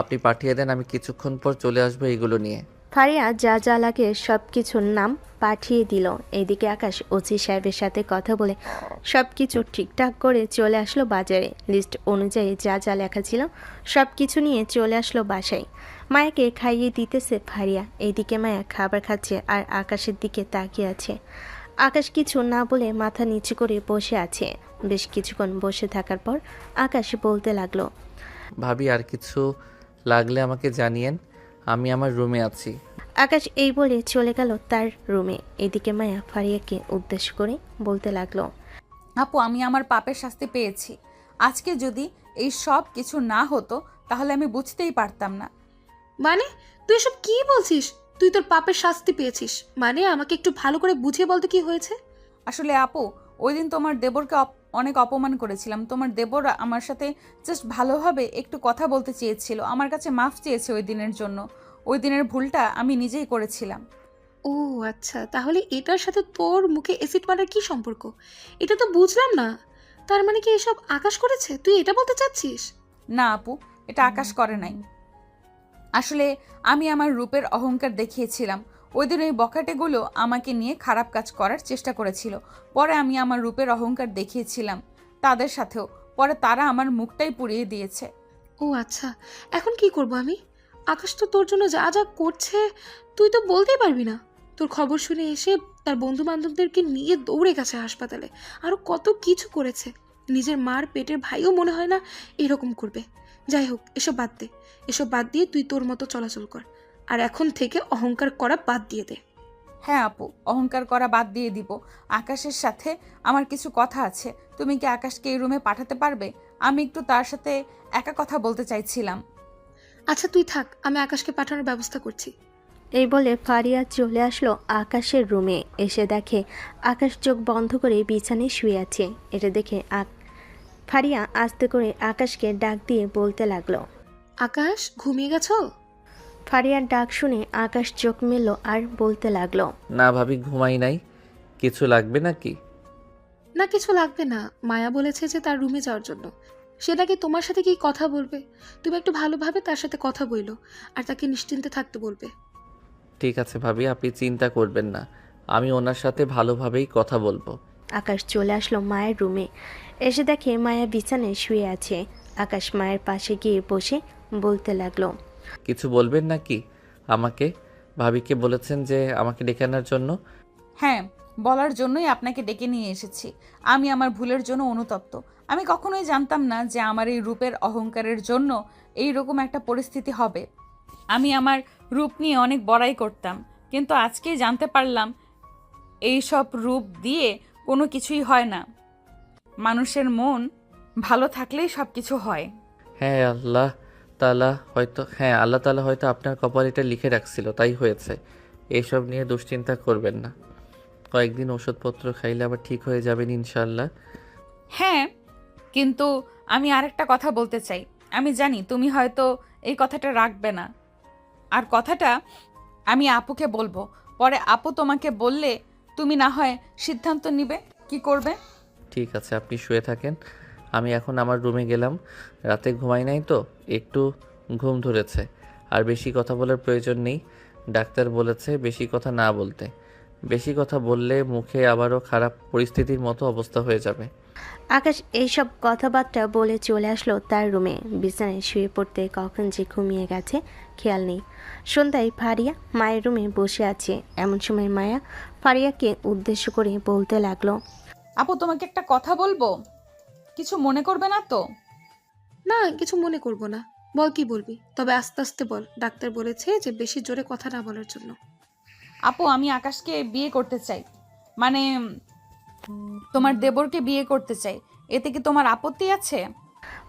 আপনি পাঠিয়ে দেন, আমি কিছুক্ষণ পর চলে আসবো এগুলো নিয়ে। ফারিয়া যা যা লাগে সব কিছুর নাম পাঠিয়ে দিল। এইদিকে আকাশ ওসি সাহেবের সাথে কথা বলে সব কিছু ঠিকঠাক করে চলে আসলো বাজারে। লিস্ট অনুযায়ী যা যা লেখা ছিল সব কিছু নিয়ে চলে আসলো বাসায়। মায়াকে খাইয়ে দিতেছে ফারিয়া। এইদিকে মায়া খাবার খাচ্ছে আর আকাশের দিকে তাকিয়ে আছে। আকাশ কিছু না বলে মাথা নিচু করে বসে আছে। বেশ কিছুক্ষণ বসে থাকার পর আকাশ বলতে লাগলো, ভাবি, আর কিছু লাগলে আমাকে জানিয়েন, আমি আমার রুমে আছি। আকাশ এই বলে চলে গেল তার রুমে। এদিকে মায়া ফারিয়াকে উদ্দেশ্য করে বলতে লাগলো, আপু, আমি আমার পাপের শাস্তি পেয়েছি। আজকে যদি এই সব কিছু না হতো তাহলে আমি বুঝতেই পারতাম না। মানে তুই এসব কি বলছিস? তুই তোর পাপের শাস্তি পেয়েছিস মানে? আমাকে একটু ভালো করে বুঝিয়ে বলতে কি হয়েছে। আসলে আপু, ওই দিন তোমার দেবরকে অনেক অপমান করেছিলাম। তোমার দেবর আমার সাথে জাস্ট ভালোভাবে একটু কথা বলতে চেয়েছিল, আমার কাছে মাফ চেয়েছে ওই দিনের জন্য। ওই দিনের ভুলটা আমি নিজেই করেছিলাম। ও আচ্ছা, তাহলে এটার সাথে তোর মুখে অ্যাসিড মারার কি সম্পর্ক? এটা তো বুঝলাম না। তার মানে কি এসব আকাশ করেছে? তুই এটা বলতে চাচ্ছিস? না আপু, এটা আকাশ করে নাই। আসলে আমি আমার রূপের অহংকার দেখিয়েছিলাম। ওই দিন ওই বখাটেগুলো আমাকে নিয়ে খারাপ কাজ করার চেষ্টা করেছিল। পরে আমি আমার রূপের অহংকার দেখিয়েছিলাম তাদের সাথেও, পরে তারা আমার মুখটাই পুড়িয়ে দিয়েছে। ও আচ্ছা, এখন কি করব আমি? আকাশ তো তোর জন্য যা যা করছে তুই তো বলতেই পারবি না। তোর খবর শুনে এসে তার বন্ধু বান্ধবদেরকে নিয়ে দৌড়ে গেছে হাসপাতালে, আরো কত কিছু করেছে। নিজের মার পেটের ভাইও মনে হয় না এরকম করবে। যাই হোক, এসব বাদ দে। এসব বাদ দিয়ে তুই তোর মতো চলাচল কর, আর এখন থেকে অহংকার করা বাদ দিয়ে দে। হ্যাঁ আপু, অহংকার করা বাদ দিয়ে দিব। আকাশের সাথে আমার কিছু কথা আছে। তুমি কি আকাশকে এই রুমে পাঠাতে পারবে? আমি একটু তার সাথে একা কথা বলতে চাইছিলাম। আচ্ছা তুই থাক, আমি আকাশকে পাঠানোর ব্যবস্থা করছি। এই বলে ফারিয়া চলে আসলো আকাশের রুমে। এসে দেখে আকাশ চোখ বন্ধ করে বিছানায় শুয়ে আছে। এটা দেখে ফারিয়া আস্তে করে আকাশকে ডাক দিয়ে বলতে লাগলো, আকাশ, ঘুমিয়ে গেছো? ফারিয়ার ডাক শুনে আকাশ চোখ মেলল আর বলতে লাগলো, না ভাবি, ঘুমাই নাই। কিছু লাগবে নাকি? না কিছু লাগবে না, মায়া বলেছে যে তার রুমে যাওয়ার জন্য। সে নাকি তোমার সাথে কি কথা বলবে, তুমি একটু ভালোভাবে তার সাথে কথা বইলো আর তাকে নিশ্চিন্তে থাকতে বলবে। ঠিক আছে ভাবি, আপনি চিন্তা করবেন না, আমি ওনার সাথে ভালোভাবেই কথা বলবো। আকাশ চলে আসলো মায়ের রুমে। এসে দেখে মায়া বিছানায় শুয়ে আছে। আকাশ মায়ের পাশে গিয়ে বসে বলতে লাগলো, কিছু বলবেন নাকি আমাকে? ভাবিকে বলেছেন যে আমাকে ডেকে আনার জন্য? হ্যাঁ, বলার জন্যই আপনাকে ডেকে নিয়ে এসেছি। আমি আমার ভুলের জন্য অনুতপ্ত। আমি কখনোই জানতাম না যে আমার এই রূপের অহংকারের জন্য এই রকম একটা পরিস্থিতি হবে। আমি আমার রূপ নিয়ে অনেক বড়াই করতাম, কিন্তু আজকেই জানতে পারলাম এই সব রূপ দিয়ে কোনো কিছুই হয় না। মানুষের মন ভালো থাকলেই সব কিছু হয়। হ্যাঁ, আল্লাহ তাআলা হয়তো আপনার কপালে এটা লিখে রাখছিল, তাই হয়েছে। এইসব নিয়ে দুশ্চিন্তা করবেন না, কয়েকদিন ওষুধপত্র খাইলে আবার ঠিক হয়ে যাবেন ইনশাল্লাহ। হ্যাঁ, কিন্তু আমি আরেকটা কথা বলতে চাই। আমি জানি তুমি হয়তো এই কথাটা রাখবে না, আর কথাটা আমি আপুকে বলবো। পরে আপু তোমাকে বললে তুমি না হয় সিদ্ধান্ত নিবে কি করবে। ঠিক আছে, আপনি শুয়ে থাকেন, আমি এখন আমার রুমে গেলাম। রাতে ঘুমাই নাই তো, একটু ঘুম ধরেছে। আর বেশি কথা বলার প্রয়োজন নেই, ডাক্তার বলেছে বেশি কথা না বলতে। বেশি কথা বললে মুখে আবারও খারাপ পরিস্থিতির মতো অবস্থা হয়ে যাবে। আকাশ এইসব কথাবার্তা বলে চলে আসলো তার রুমে। বিছানায় শুয়ে পড়তে কখন যে ঘুমিয়ে গেছে খেয়াল নেই। সন্ধ্যায় ফারিয়া মায়ের রুমে বসে আছে। এমন সময় মায়া ফারিয়াকে উদ্দেশ্য করে বলতে লাগলো, আপু তোমাকে একটা কথা বলবো, কিছু মনে করবে না তো? না কিছু মনে করব না, বল কি বলবি, তবে আস্তে আস্তে বল। ডাক্তার বলেছে যে বেশি জোরে কথা না বলার জন্য। আপু আমি আকাশকে বিয়ে করতে চাই, মানে তোমার দেবরকে বিয়ে করতে চাই। এতে কি তোমার আপত্তি আছে?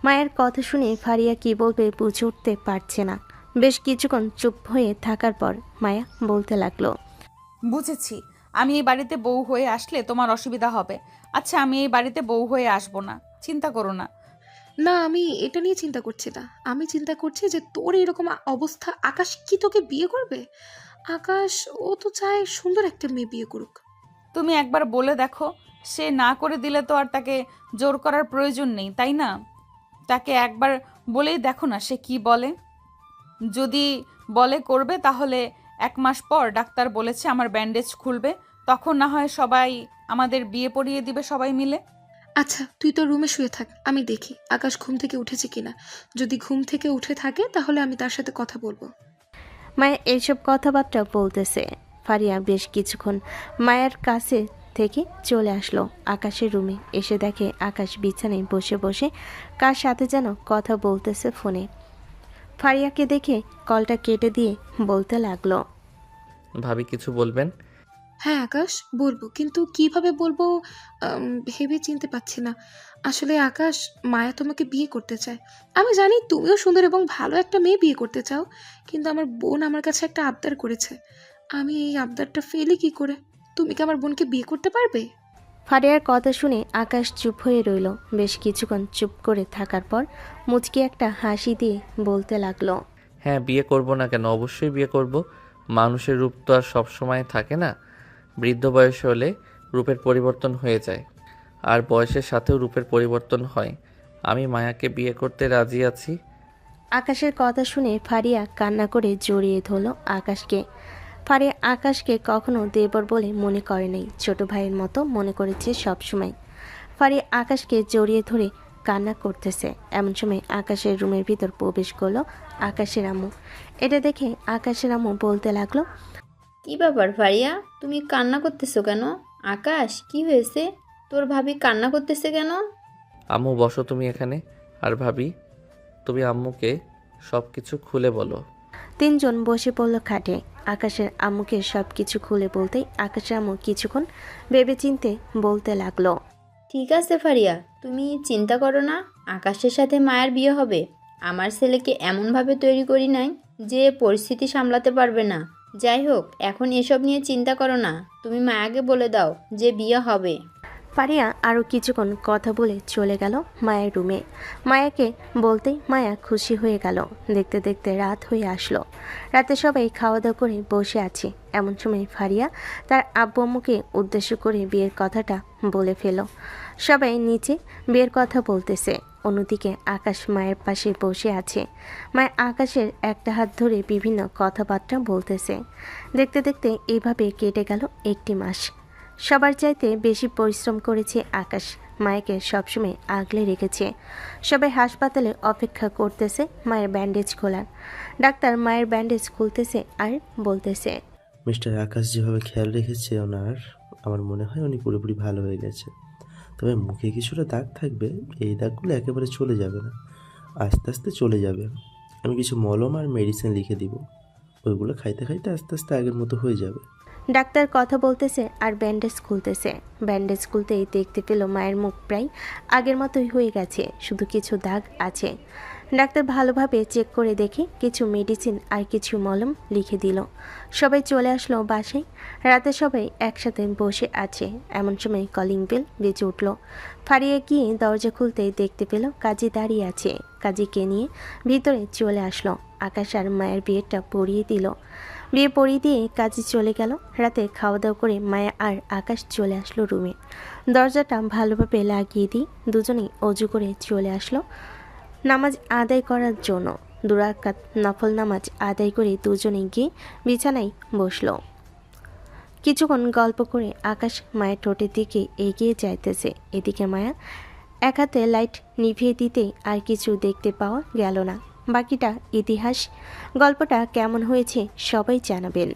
মায়ের কথা শুনে ফারিয়া কি বলবে বুঝে উঠতে পারছে না। বেশ কিছুক্ষণ চুপ হয়ে থাকার পর মায়া বলতে লাগলো, বুঝেছি, আমি এই বাড়িতে বউ হয়ে আসলে তোমার অসুবিধা হবে। আচ্ছা, আমি এই বাড়িতে বউ হয়ে আসবো না, চিন্তা করো না। না আমি এটা নিয়ে চিন্তা করছি না, আমি চিন্তা করছি যে তোর এরকম অবস্থা, আকাশ কি তোকে বিয়ে করবে? আকাশ ও তো চায় সুন্দর একটা মেয়ে বিয়ে করুক। তুমি একবার বলে দেখো, সে না করে দিলে তো আর তাকে জোর করার প্রয়োজন নেই, তাই না? তাকে একবার বলেই দেখো না সে কি বলে। যদি বলে করবে, তাহলে 1 মাস পর ডাক্তার বলেছে আমার ব্যান্ডেজ খুলবে, তখন না হয় সবাই আমাদের বিয়ে পড়িয়ে দিবে সবাই মিলে। আচ্ছা তুই তো রুমে শুয়ে থাক, আমি দেখি আকাশ ঘুম থেকে উঠেছে কিনা। যদি ঘুম থেকে উঠে থাকে তাহলে আমি তার সাথে কথা বলবো। মায়া এইসব কথাবার্তা বলতেছে। ফারিয়া বেশ কিছুক্ষণ মায়ের কাছে থেকে চলে আসলো আকাশের রুমে। এসে দেখে আকাশ বিছানায় বসে বসে কার সাথে যেন কথা বলতেছে ফোনে। ফারিয়াকে দেখে কলটা কেটে দিয়ে বলতে লাগলো, ভাবি কিছু বলবেন? হ্যাঁ আকাশ বলবো, কিন্তু কিভাবে বলবো ভেবে চিনতে পারছি না। আসলে আকাশ, মায়া তোমাকে বিয়ে করতে চায়। আমি জানি তুমিও সুন্দর এবং ভালো একটা মেয়ে বিয়ে করতে চাও, কিন্তু আমার বোন আমার কাছে একটা আবদার করেছে। আমি এই আবদারটা ফেলি কি করে? তুমি কি আমার বোনকে বিয়ে করতে পারবে? ফারিয়ার কথা শুনে আকাশ চুপ হয়ে রইল। বেশ কিছুক্ষণ চুপ করে থাকার পর মুচকি একটা হাসি দিয়ে বলতে লাগলো, হ্যাঁ, বিয়ে করব না কেন, অবশ্যই বিয়ে করব। মানুষের রূপ তো আর সব সময় থাকে না, বৃদ্ধ বয়স হলে রূপের পরিবর্তন হয়ে যায়, আর বয়সের সাথেও রূপের পরিবর্তন হয়। আমি মায়াকে বিয়ে করতে রাজি আছি। আকাশের কথা শুনে ফারিয়া কান্না করে জড়িয়ে ধরল আকাশকে। ফারিয়া আকাশকে কখনো দেবর বলে মনে করে নাই, ছোট ভাইয়ের মতো মনে করেছে সবসময়। ফারিয়া আকাশকে জড়িয়ে ধরে কান্না করতেছে। এমন সময় আকাশের রুমের ভিতর প্রবেশ করলো আকাশের আম্মু। এটা দেখে আকাশের আম্মু বলতে লাগলো, কি ব্যাপার ফারিয়া, তুমি কান্না করতেছো কেন? আকাশ কি হয়েছে? তোর ভাবি কান্না করতেছে কেন? আম্মু বসো তুমি এখানে। আর ভাবি, তুমি আম্মুকে সব কিছু খুলে বলো। তিনজন বসে পড়ল খাটে। আকাশের আম্মুকে সব কিছু খুলে বলতেই আকাশের আম্মু কিছুক্ষণ ভেবেচিন্তে বলতে লাগলো, ঠিক আছে ফারিয়া, তুমি চিন্তা করো না, আকাশের সাথে মায়ের বিয়ে হবে। আমার ছেলেকে এমনভাবে তৈরি করি নাই যে পরিস্থিতি সামলাতে পারবে না। যাই হোক, এখন এসব নিয়ে চিন্তা করো না, তুমি মায়াকে বলে দাও যে বিয়ে হবে। ফারিয়া আরও কিছুক্ষণ কথা বলে চলে গেল মায়ের রুমে। মায়াকে বলতেই মায়া খুশি হয়ে গেল। দেখতে দেখতে রাত হয়ে আসলো। রাতে সবাই খাওয়া দাওয়া করে বসে আছে। এমন সময় ফারিয়া তার আব্বু আম্মুকে উদ্দেশ্য করে বিয়ের কথাটা বলে ফেল। সবাই নিচে বিয়ের কথা বলতেছে। অন্যদিকে আকাশ মায়ের পাশে বসে আছে। মায়ের আকাশের একটা হাত ধরে বিভিন্ন কথাবার্তা বলতেছে। দেখতে দেখতে এইভাবে কেটে গেল 1টি মাস। সবার চাইতে বেশি পরিশ্রম করেছে আকাশ। মায়াকে সবসময় আগলে রেখেছে। সবাই হাসপাতালে অপেক্ষা করতেছে মায়ের ব্যান্ডেজ খোলার। ডাক্তার মায়ের ব্যান্ডেজ খুলতেছে আর বলতেছে, মিস্টার আকাশ যেভাবে খেয়াল রেখেছে ওনার, আমার মনে হয় উনি পুরোপুরি ভালো হয়ে গেছে। তবে মুখে কিছুটা দাগ থাকবে, এই দাগগুলো একেবারে চলে যাবে না, আস্তে আস্তে চলে যাবে। আমি কিছু মলম আর মেডিসিন লিখে দিব, ওইগুলো খাইতে খাইতে আস্তে আস্তে আগের মতো হয়ে যাবে। ডাক্তার কথা বলতেছে আর ব্যান্ডেজ খুলতেছে। ব্যান্ডেজ খুলতেই দেখতে পেল মায়ের মুখ প্রায় আগের মতোই হয়ে গেছে, শুধু কিছু দাগ আছে। ডাক্তার ভালোভাবে চেক করে দেখে কিছু মেডিসিন আর কিছু মলম লিখে দিল। সবাই চলে আসলো বাসায়। রাতে সবাই একসাথে বসে আছে। এমন সময় কলিং বেল বেজে উঠল। ফারিয়া গিয়ে দরজা খুলতেই দেখতে পেল কাজী দাঁড়িয়ে আছে। কাজীকে নিয়ে ভিতরে চলে আসলো। আকাশ আর মায়ের বিয়েটা পড়িয়ে দিল। বিয়ে পড়িয়ে দিয়ে কাজী চলে গেল। রাতে খাওয়া দাওয়া করে মায়া আর আকাশ চলে আসলো রুমে। দরজাটা ভালোভাবে লাগিয়ে দিয়ে দুজনেই অজু করে চলে আসলো নামাজ আদায় করার জন্য। 2 রাকাত নফল নামাজ আদায় করে দুজনে গিয়ে বিছানায় বসলো। কিছুক্ষণ গল্প করে আকাশ মায়ের ঠোঁটের দিকে এগিয়ে যাইতেছে। এদিকে মায়া এক হাতে লাইট নিভিয়ে দিতেই আর কিছু দেখতে পাওয়া গেল না। বাকিটা ইতিহাস। গল্পটা কেমন হয়েছে সবাই জানাবেন।